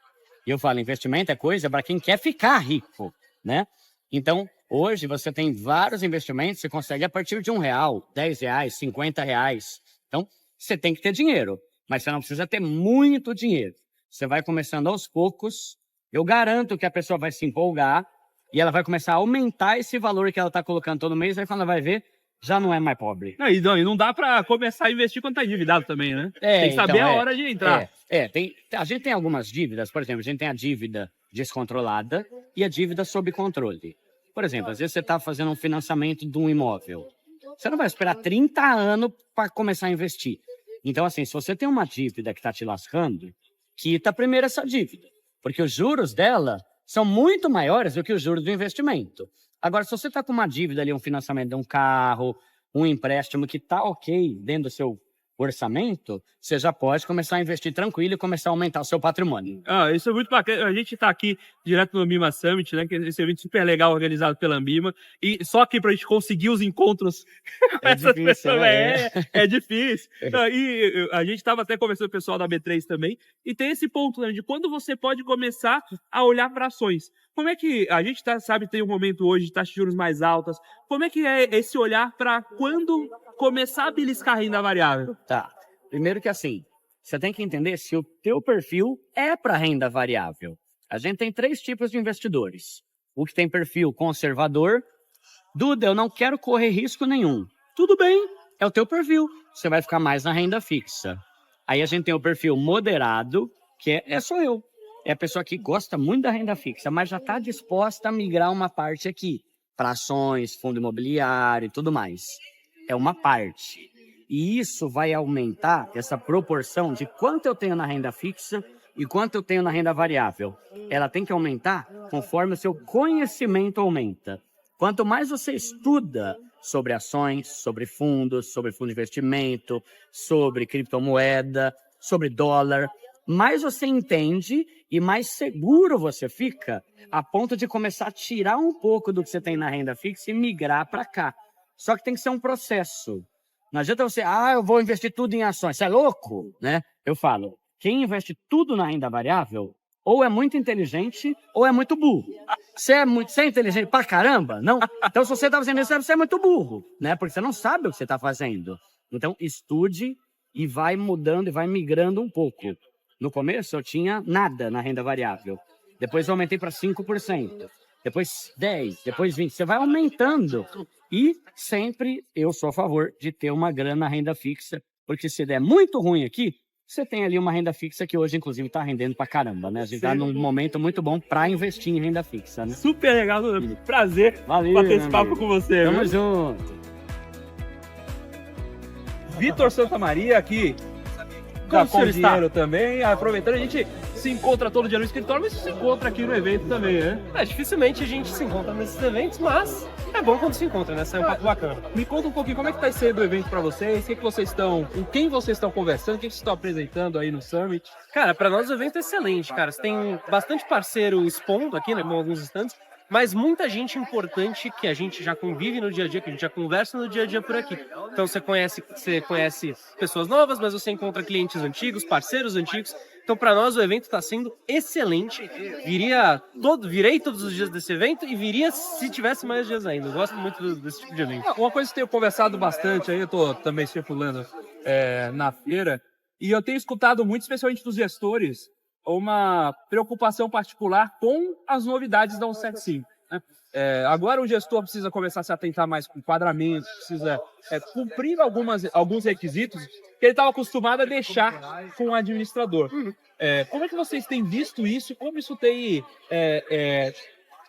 I: E eu falo, investimento é coisa para quem quer ficar rico, né? Então, hoje você tem vários investimentos, você consegue a partir de R$1, R$10, R$50. Então, você tem que ter dinheiro, mas você não precisa ter muito dinheiro. Você vai começando aos poucos, eu garanto que a pessoa vai se empolgar e ela vai começar a aumentar esse valor que ela está colocando todo mês, aí quando ela vai ver, já não é mais pobre.
A: E não dá para começar a investir quando está endividado também, né? Tem que saber a hora de entrar.
I: A gente tem algumas dívidas, por exemplo, a gente tem a dívida descontrolada e a dívida sob controle. Por exemplo, às vezes você está fazendo um financiamento de um imóvel. Você não vai esperar 30 anos para começar a investir. Então, assim, se você tem uma dívida que está te lascando, quita primeiro essa dívida. Porque os juros dela são muito maiores do que os juros do investimento. Agora, se você está com uma dívida ali, um financiamento de um carro, um empréstimo que está ok dentro do seu orçamento, você já pode começar a investir tranquilo e começar a aumentar o seu patrimônio.
A: Isso é muito bacana. A gente está aqui direto no Ambima Summit, né? Que é esse evento super legal organizado pela Ambima. E só que para a gente conseguir os encontros com essas pessoas é difícil. E a gente estava até conversando com o pessoal da B3 também. E tem esse ponto, né, de quando você pode começar a olhar para ações. Como é que a gente sabe, tem um momento hoje de taxas de juros mais altas. Como é que é esse olhar para quando começar a beliscar a renda variável?
I: Tá. Primeiro que assim, você tem que entender se o teu perfil é para renda variável. A gente tem 3 tipos de investidores. O que tem perfil conservador. Duda, eu não quero correr risco nenhum. Tudo bem, é o teu perfil. Você vai ficar mais na renda fixa. Aí a gente tem o perfil moderado, que sou eu. É a pessoa que gosta muito da renda fixa, mas já está disposta a migrar uma parte aqui para ações, fundo imobiliário e tudo mais. É uma parte. E isso vai aumentar essa proporção de quanto eu tenho na renda fixa e quanto eu tenho na renda variável. Ela tem que aumentar conforme o seu conhecimento aumenta. Quanto mais você estuda sobre ações, sobre fundo de investimento, sobre criptomoeda, sobre dólar, mais você entende e mais seguro você fica a ponto de começar a tirar um pouco do que você tem na renda fixa e migrar para cá. Só que tem que ser um processo. Não adianta você, eu vou investir tudo em ações. Você é louco, né? Eu falo, quem investe tudo na renda variável, ou é muito inteligente, ou é muito burro. Você é inteligente pra caramba? Não? Então, se você está fazendo isso, você é muito burro, né? Porque você não sabe o que você está fazendo. Então, estude e vai mudando e vai migrando um pouco. No começo, eu tinha nada na renda variável. Depois, eu aumentei para 5%. Depois 10%, depois 20%. Você vai aumentando. E sempre eu sou a favor de ter uma grana na renda fixa. Porque se der muito ruim aqui, você tem ali uma renda fixa que hoje, inclusive, está rendendo pra caramba, né? A gente está num momento muito bom para investir em renda fixa, né?
A: Super legal. Prazer bater esse papo com você.
I: Tamo junto.
A: Vitor Santamaria aqui.
J: Como
A: com dinheiro também, aproveitando, a gente se encontra todo dia no escritório, mas se encontra aqui no evento também, né?
J: Dificilmente a gente se encontra nesses eventos, mas É bom quando se encontra, né? Sai um papo bacana.
A: Me conta um pouquinho como é que tá sendo o evento para vocês, com quem vocês estão conversando, o que vocês estão apresentando aí no Summit.
J: Cara, pra nós o evento é excelente, cara. Você tem bastante parceiro expondo aqui, né, com alguns stands, mas muita gente importante que a gente já convive no dia a dia, que a gente já conversa no dia a dia por aqui. Então você conhece pessoas novas, mas você encontra clientes antigos, parceiros antigos. Então, para nós, o evento está sendo excelente. Virei todos os dias desse evento e viria se tivesse mais dias ainda. Eu gosto muito desse tipo de evento.
A: Uma coisa que eu tenho conversado bastante aí, eu tô também circulando na feira, e eu tenho escutado muito, especialmente dos gestores, uma preocupação particular com as novidades da 175. Né? Agora o gestor precisa começar a se atentar mais com enquadramento, precisa cumprir alguns requisitos que ele estava acostumado a deixar com o administrador. Como é que vocês têm visto isso? Como isso tem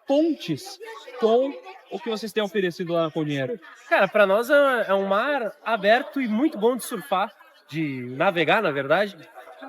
A: pontes com o que vocês têm oferecido lá com o dinheiro?
J: Cara, para nós é um mar aberto e muito bom de surfar, de navegar, na verdade.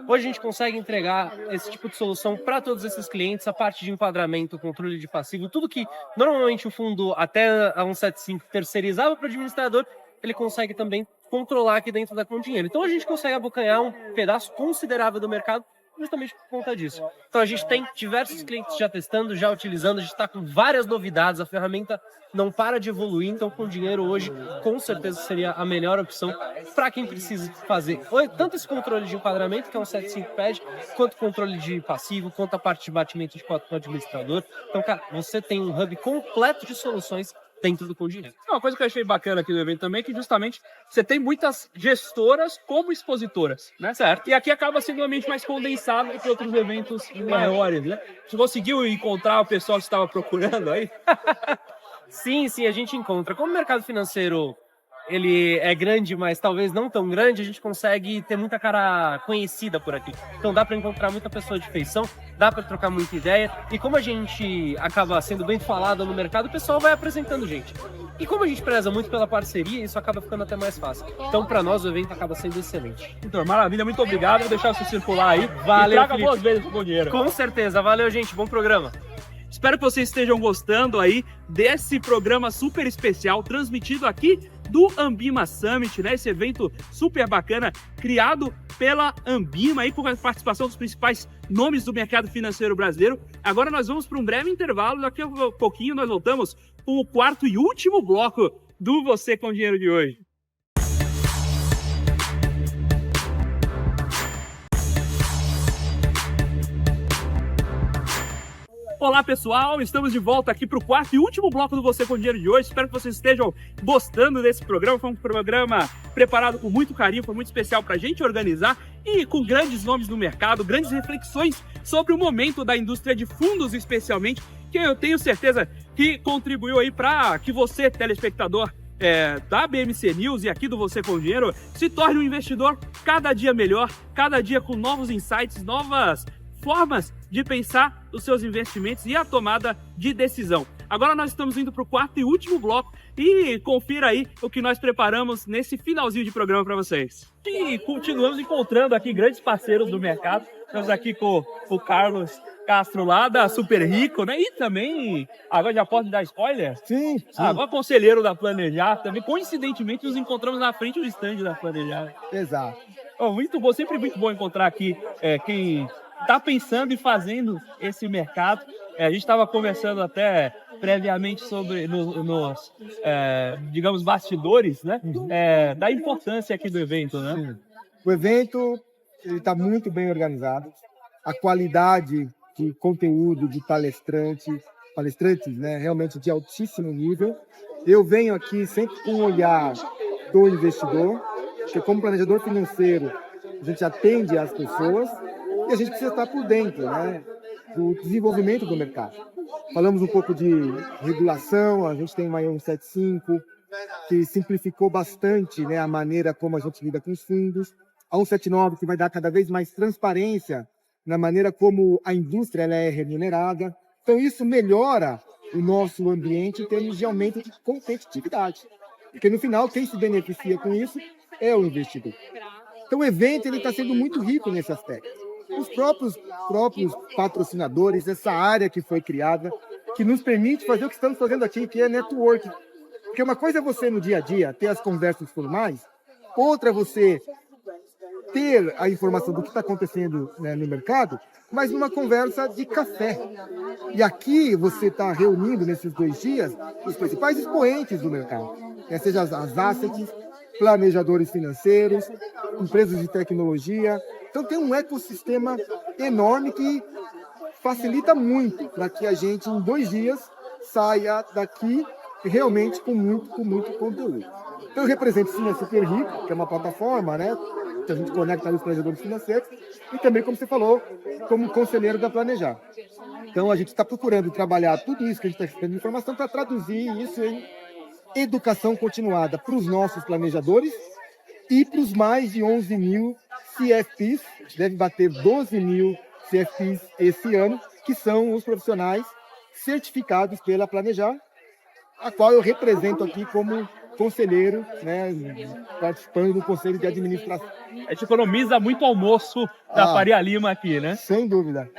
J: Hoje a gente consegue entregar esse tipo de solução para todos esses clientes, a parte de enquadramento, controle de passivo, tudo que normalmente o fundo até a 175 terceirizava para o administrador, ele consegue também controlar aqui dentro da conta dinheiro. Então a gente consegue abocanhar um pedaço considerável do mercado justamente por conta disso. Então a gente tem diversos clientes já testando, já utilizando, a gente está com várias novidades, a ferramenta não para de evoluir, então com dinheiro hoje com certeza seria a melhor opção para quem precisa fazer tanto esse controle de enquadramento, que é um 75 pad, quanto controle de passivo, quanto a parte de batimento de cota com o administrador. Então, cara, você tem um hub completo de soluções dentro do Com Dinheiro.
A: Uma coisa que eu achei bacana aqui do evento também é que justamente você tem muitas gestoras como expositoras, né? Certo. E aqui acaba sendo um ambiente mais condensado do que outros eventos maiores, né? Você conseguiu encontrar o pessoal que estava procurando aí?
J: Sim, a gente encontra. Como o mercado financeiro ele é grande, mas talvez não tão grande, a gente consegue ter muita cara conhecida por aqui. Então dá para encontrar muita pessoa de feição, dá para trocar muita ideia. E como a gente acaba sendo bem falado no mercado, o pessoal vai apresentando gente. E como a gente preza muito pela parceria, isso acaba ficando até mais fácil. Então, para nós, o evento acaba sendo excelente.
A: Então, maravilha, muito obrigado. Vou deixar você circular aí.
J: Valeu,
A: e traga boas vezes com o dinheiro.
J: Com certeza. Valeu, gente. Bom programa.
A: Espero que vocês estejam gostando aí desse programa super especial transmitido aqui do Ambima Summit, né? Esse evento super bacana, criado pela Ambima aí com a participação dos principais nomes do mercado financeiro brasileiro. Agora nós vamos para um breve intervalo, daqui a pouquinho nós voltamos com o quarto e último bloco do Você com Dinheiro de hoje. Olá pessoal, estamos de volta aqui para o quarto e último bloco do Você com Dinheiro de hoje. Espero que vocês estejam gostando desse programa. Foi um programa preparado com muito carinho, foi muito especial para a gente organizar e com grandes nomes do mercado, grandes reflexões sobre o momento da indústria de fundos especialmente, que eu tenho certeza que contribuiu aí para que você, telespectador da BMC News e aqui do Você com Dinheiro, se torne um investidor cada dia melhor, cada dia com novos insights, novas formas de pensar os seus investimentos e a tomada de decisão. Agora nós estamos indo para o quarto e último bloco e confira aí o que nós preparamos nesse finalzinho de programa para vocês. E continuamos encontrando aqui grandes parceiros do mercado. Estamos aqui com o Carlos Castro lá da Super Rico, né? E também, agora já posso dar spoiler?
K: Sim.
A: Agora conselheiro da Planejar também. Coincidentemente nos encontramos na frente do stand da Planejar.
K: Exato.
A: Muito bom, sempre muito bom encontrar aqui quem está pensando e fazendo esse mercado. A gente estava conversando até previamente sobre nos digamos, bastidores, né? Da importância aqui do evento, né?
K: Sim. O evento está muito bem organizado. A qualidade de conteúdo de palestrantes, né? Realmente de altíssimo nível. Eu venho aqui sempre com o olhar do investidor, porque como planejador financeiro, a gente atende as pessoas e a gente precisa estar por dentro, né, do desenvolvimento do mercado. Falamos um pouco de regulação, a gente tem uma 175 que simplificou bastante, né, a maneira como a gente lida com os fundos. A 179 que vai dar cada vez mais transparência na maneira como a indústria ela é remunerada. Então isso melhora o nosso ambiente em termos de aumento de competitividade. Porque no final quem se beneficia com isso é o investidor. Então o evento está sendo muito rico nesse aspecto. Os próprios patrocinadores, essa área que foi criada, que nos permite fazer o que estamos fazendo aqui, que é networking. Porque uma coisa é você, no dia a dia, ter as conversas formais, outra é você ter a informação do que está acontecendo, né, no mercado, mas numa conversa de café. E aqui você está reunindo, nesses 2 dias, os principais expoentes do mercado, né, seja as assets, planejadores financeiros, empresas de tecnologia. Então tem um ecossistema enorme que facilita muito para que a gente, em 2 dias, saia daqui realmente com muito conteúdo. Então eu represento sim a Super Rico, que é uma plataforma, né, que a gente conecta os planejadores financeiros, e também, como você falou, como conselheiro da Planejar. Então a gente está procurando trabalhar tudo isso que a gente está recebendo de informação para traduzir isso em educação continuada para os nossos planejadores e para os mais de 11 mil CFPs, a gente deve bater 12 mil CFPs esse ano, que são os profissionais certificados pela Planejar, a qual eu represento aqui como conselheiro, né, participando do conselho de administração.
A: A gente economiza muito almoço da Faria Lima aqui, né?
K: Sem dúvida.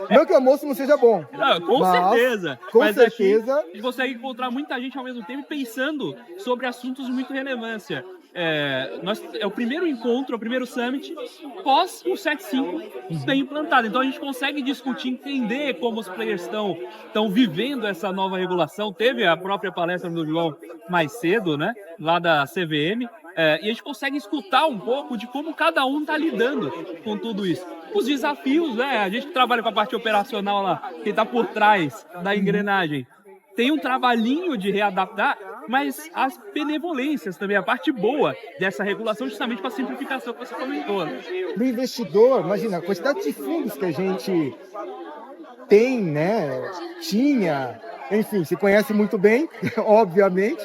K: Não que o almoço não seja bom.
A: Não, com certeza.
K: Com
A: Mas
K: certeza.
A: Aqui a gente consegue encontrar muita gente ao mesmo tempo pensando sobre assuntos de muita relevância. É o primeiro encontro, é o primeiro summit pós o 7.5 bem implantado. Então a gente consegue discutir, entender como os players estão vivendo essa nova regulação. Teve a própria palestra do João mais cedo, né, lá da CVM, e a gente consegue escutar um pouco de como cada um está lidando com tudo isso. Os desafios, né, a gente que trabalha com a parte operacional lá, que está por trás da engrenagem, tem um trabalhinho de readaptar, mas as benevolências também, a parte boa dessa regulação, justamente com a simplificação que você comentou. Né?
K: Do investidor, imagina, a quantidade de fundos que a gente tem, né, tinha, enfim, se conhece muito bem, obviamente,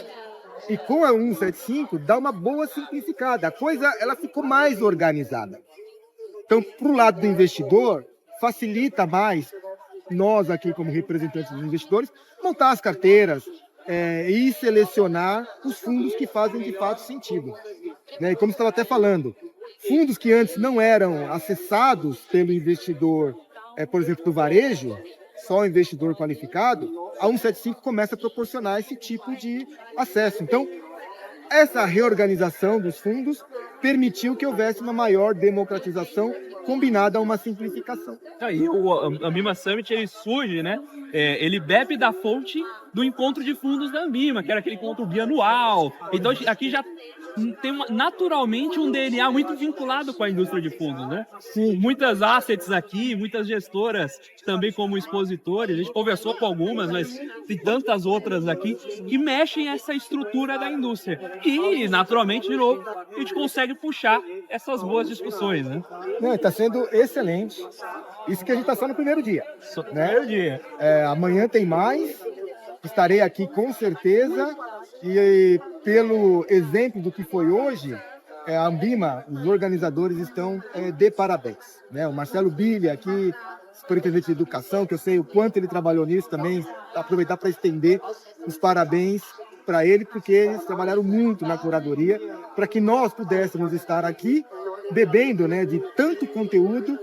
K: e com a 175 dá uma boa simplificada, a coisa ela ficou mais organizada. Então, para o lado do investidor, facilita mais nós aqui como representantes dos investidores montar as carteiras, e selecionar os fundos que fazem de fato sentido. Né? E como estava até falando, fundos que antes não eram acessados pelo investidor, por exemplo, do varejo, só o investidor qualificado, a 175 começa a proporcionar esse tipo de acesso. Então, essa reorganização dos fundos permitiu que houvesse uma maior democratização combinada a uma simplificação.
A: E o Ambima Summit, ele surge, né? Ele bebe da fonte do encontro de fundos da Ambima, que era aquele encontro bianual. Então aqui já tem naturalmente um DNA muito vinculado com a indústria de fundos, né?
K: Sim.
A: Muitas assets aqui, muitas gestoras também como expositores. A gente conversou com algumas, mas tem tantas outras aqui que mexem essa estrutura da indústria. E, naturalmente, de novo, a gente consegue puxar essas boas discussões, né?
K: Está sendo excelente. Isso que a gente está só no primeiro dia. Né?
A: Primeiro dia.
K: Amanhã tem mais. Estarei aqui com certeza. E pelo exemplo do que foi hoje, a Ambima, os organizadores estão de parabéns. Né? O Marcelo Billy aqui, superintendente de educação, que eu sei o quanto ele trabalhou nisso também, aproveitar para estender os parabéns para ele, porque eles trabalharam muito na curadoria, para que nós pudéssemos estar aqui bebendo, né, de tanto conteúdo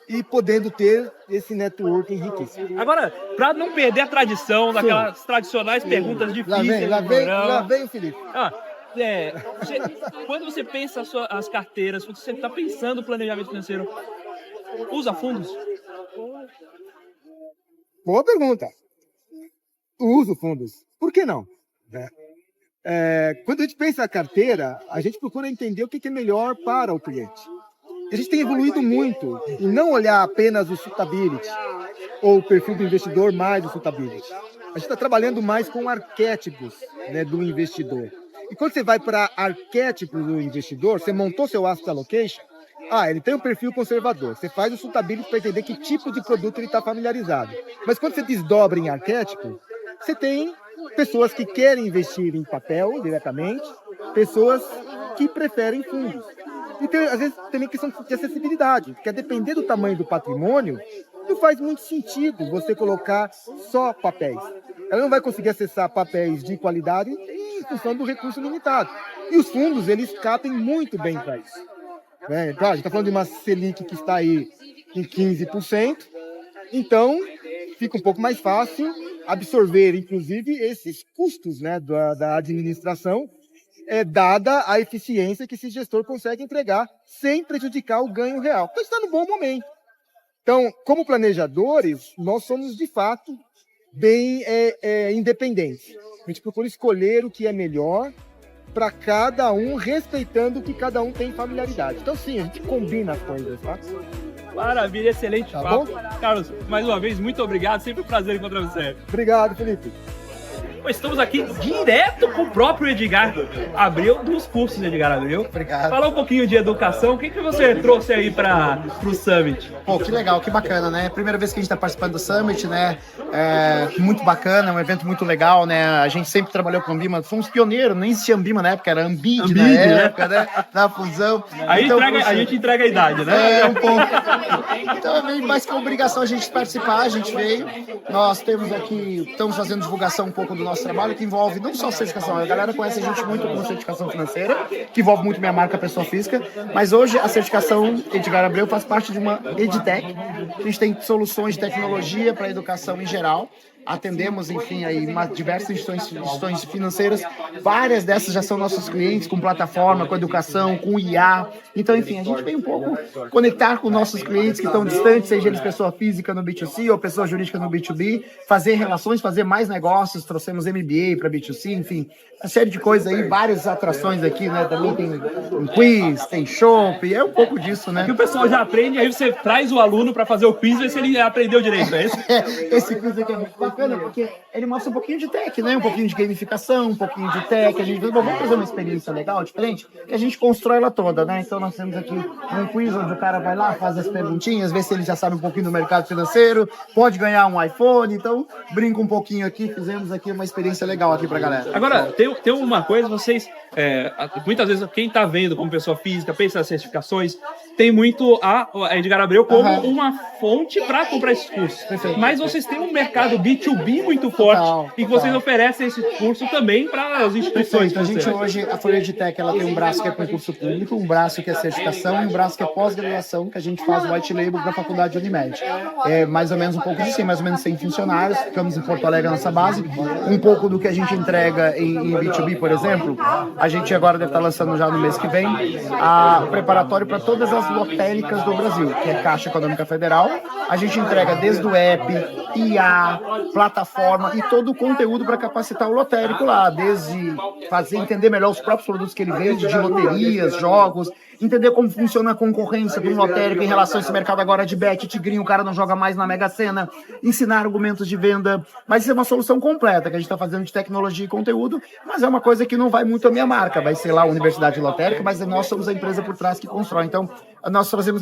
K: e podendo ter esse networking riquíssimo.
A: Agora, para não perder a tradição daquelas tradicionais perguntas difíceis
K: Lá vem o Felipe.
A: Quando você pensa as carteiras, quando você está pensando no planejamento financeiro, usa fundos?
K: Boa pergunta. Uso fundos. Por que não? Quando a gente pensa a carteira, a gente procura entender o que é melhor para o cliente. A gente tem evoluído muito em não olhar apenas o suitability ou o perfil do investidor mais o suitability. A gente está trabalhando mais com arquétipos, né, do investidor. E quando você vai para arquétipos do investidor, você montou seu asset allocation, ele tem um perfil conservador. Você faz o suitability para entender que tipo de produto ele está familiarizado. Mas quando você desdobra em arquétipo, você tem pessoas que querem investir em papel diretamente, pessoas que preferem fundos. E tem, às vezes também questão de acessibilidade, porque a depender do tamanho do patrimônio, não faz muito sentido você colocar só papéis. Ela não vai conseguir acessar papéis de qualidade em função do recurso limitado. E os fundos, eles capem muito bem para isso. Claro, a gente está falando de uma Selic que está aí em 15%, então fica um pouco mais fácil absorver, inclusive, esses custos, né, da administração, dada a eficiência que esse gestor consegue entregar sem prejudicar o ganho real. Então, está no bom momento. Então, como planejadores, nós somos, de fato, bem independentes. A gente procura escolher o que é melhor para cada um, respeitando o que cada um tem familiaridade. Então, sim, a gente combina as coisas, tá?
A: Maravilha, excelente
K: Tá
A: papo.
K: bom?
A: Carlos, mais uma vez, muito obrigado. Sempre um prazer encontrar você.
K: Obrigado, Felipe.
A: Estamos aqui direto com o próprio Edgar Abreu, dos cursos Edgar Abreu.
L: Obrigado.
A: Falar um pouquinho de educação. O que você trouxe aí para o Summit?
L: Pô, que legal, que bacana, né? Primeira vez que a gente está participando do Summit, né? Muito bacana, um evento muito legal, né? A gente sempre trabalhou com a Ambima, fomos pioneiros, nem existia Ambima na época, era Ambid na época, né? Na fusão.
A: Aí
L: então,
A: a gente entrega a idade, né?
L: Um pouco. Então é meio mais que obrigação a gente participar, a gente veio. Nós temos aqui, estamos fazendo divulgação um pouco do nosso trabalho, que envolve não só certificação, a galera conhece a gente muito com certificação financeira, que envolve muito minha marca pessoa física, mas hoje a certificação Edgar Abreu faz parte de uma EdTech. A gente tem soluções de tecnologia para a educação em geral. Atendemos, enfim, aí diversas instituições financeiras. Várias dessas já são nossos clientes, com plataforma, com educação, com IA. Então, enfim, a gente vem um pouco conectar com nossos clientes que estão distantes, seja eles pessoa física no B2C ou pessoa jurídica no B2B, fazer relações, fazer mais negócios. Trouxemos MBA para B2C, enfim, uma série de coisas aí, várias atrações aqui, né? Também tem um quiz, tem shopping, é um pouco disso, né?
A: Que o pessoal já aprende, aí você traz o aluno para fazer o quiz e ver se ele aprendeu direito, é isso?
L: Esse quiz aqui é muito bacana, porque ele mostra um pouquinho de tech, né? Um pouquinho de gamificação, um pouquinho de tech. A gente vamos fazer uma experiência legal, diferente, que a gente constrói ela toda, né? Então nós temos aqui um quiz onde o cara vai lá, faz as perguntinhas, vê se ele já sabe um pouquinho do mercado financeiro, pode ganhar um iPhone, então brinca um pouquinho aqui, fizemos aqui uma experiência legal aqui pra galera.
A: Agora, tem uma coisa, vocês, muitas vezes quem tá vendo como pessoa física, pensa nas certificações, tem muito a Edgar Abreu como uma fonte para comprar esses cursos.
L: Perfeito.
A: Mas vocês têm um mercado B2B muito forte e que vocês oferecem esse curso também para as instituições.
L: A gente hoje, a Folha de Tech, ela tem um braço que é concurso público, um braço que é certificação e um braço que é pós-graduação, que a gente faz white label para a faculdade de Unimed. É mais ou menos um pouco disso, mais ou menos 100 funcionários, ficamos em Porto Alegre, a nossa base. Um pouco do que a gente entrega em B2B, por exemplo, a gente agora deve estar lançando já no mês que vem o preparatório para todas as lotéricas do Brasil, que é Caixa Econômica Federal. A gente entrega desde o app, IA, plataforma e todo o conteúdo para capacitar o lotérico lá, desde fazer entender melhor os próprios produtos que ele vende, de loterias, jogos, entender como funciona a concorrência do lotérico em relação a esse mercado agora de bet, tigrinho, o cara não joga mais na Mega Sena, ensinar argumentos de venda, mas isso é uma solução completa que a gente está fazendo de tecnologia e conteúdo, mas é uma coisa que não vai muito a minha marca, vai ser lá a Universidade Lotérica, mas nós somos a empresa por trás que constrói. Então, nós fazemos,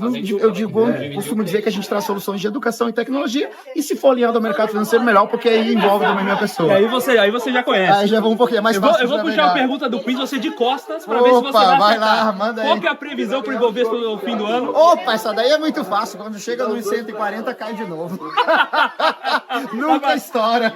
L: costumo dizer que a gente traz soluções de educação e tecnologia, e se for alinhado ao mercado financeiro, melhor, porque aí envolve também a minha pessoa.
A: E aí você já conhece.
L: Aí já vamos um pouquinho, é mais fácil.
A: Eu vou puxar a pergunta do quiz, você de costas, para ver se você vai
L: lá, manda aí.
A: Qual que é a previsão para o Ibovespa no fim do ano?
L: Opa, essa daí é muito fácil. Quando chega nos 140, cai de novo. Nunca estoura.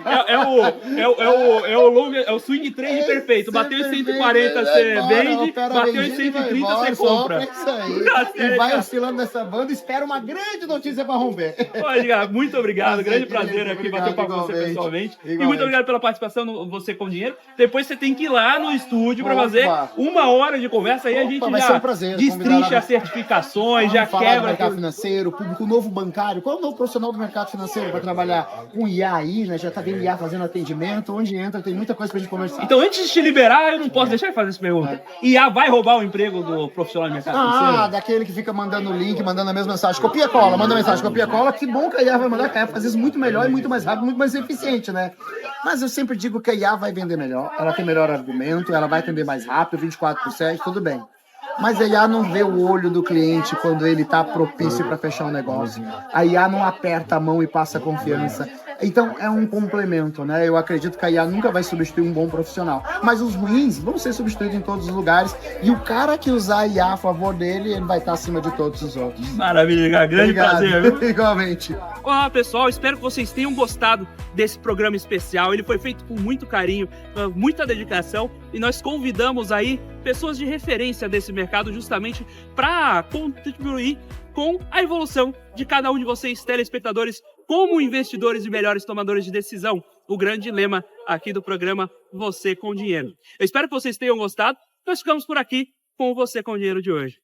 A: É o swing trade perfeito. Bateu em 140, você vende. Bateu em 130, você compra.
L: É isso aí. E vai oscilando nessa banda. Espera uma grande notícia para romper.
A: Edgar, muito obrigado. Grande prazer aqui bater papo com você pessoalmente. E muito obrigado pela participação no Você com Dinheiro. Depois você tem que ir lá no estúdio para fazer 1 hora de conversa. Aí a gente já destrincha as certificações, já quebra
L: o mercado financeiro, público novo bancário. Qual é o novo profissional do mercado financeiro para trabalhar com IA aí, né? Já tá vendo IA fazendo atendimento, onde entra, tem muita coisa pra gente conversar.
A: Então, antes de te liberar, eu não posso deixar de fazer essa pergunta. IA vai roubar o emprego do profissional do mercado financeiro?
L: Daquele que fica mandando o link, mandando a mesma mensagem, copia cola, manda mensagem, copia cola, que bom que a IA vai mandar, que a IA faz isso muito melhor e muito mais rápido, muito mais eficiente, né? Mas eu sempre digo que a IA vai vender melhor, ela tem melhor argumento, ela vai atender mais rápido, 24/7, tudo bem. Mas a IA não vê o olho do cliente quando ele está propício para fechar um negócio. A IA não aperta a mão e passa confiança. Então, é um complemento, né? Eu acredito que a IA nunca vai substituir um bom profissional. Mas os ruins vão ser substituídos em todos os lugares. E o cara que usar a IA a favor dele, ele vai estar acima de todos os outros.
A: Maravilha, grande prazer, viu?
L: Igualmente.
A: Olá, pessoal. Espero que vocês tenham gostado desse programa especial. Ele foi feito com muito carinho, muita dedicação. E nós convidamos aí pessoas de referência desse mercado justamente para contribuir com a evolução de cada um de vocês, telespectadores, como investidores e melhores tomadores de decisão. O grande lema aqui do programa Você com Dinheiro. Eu espero que vocês tenham gostado. Nós ficamos por aqui com o Você com Dinheiro de hoje.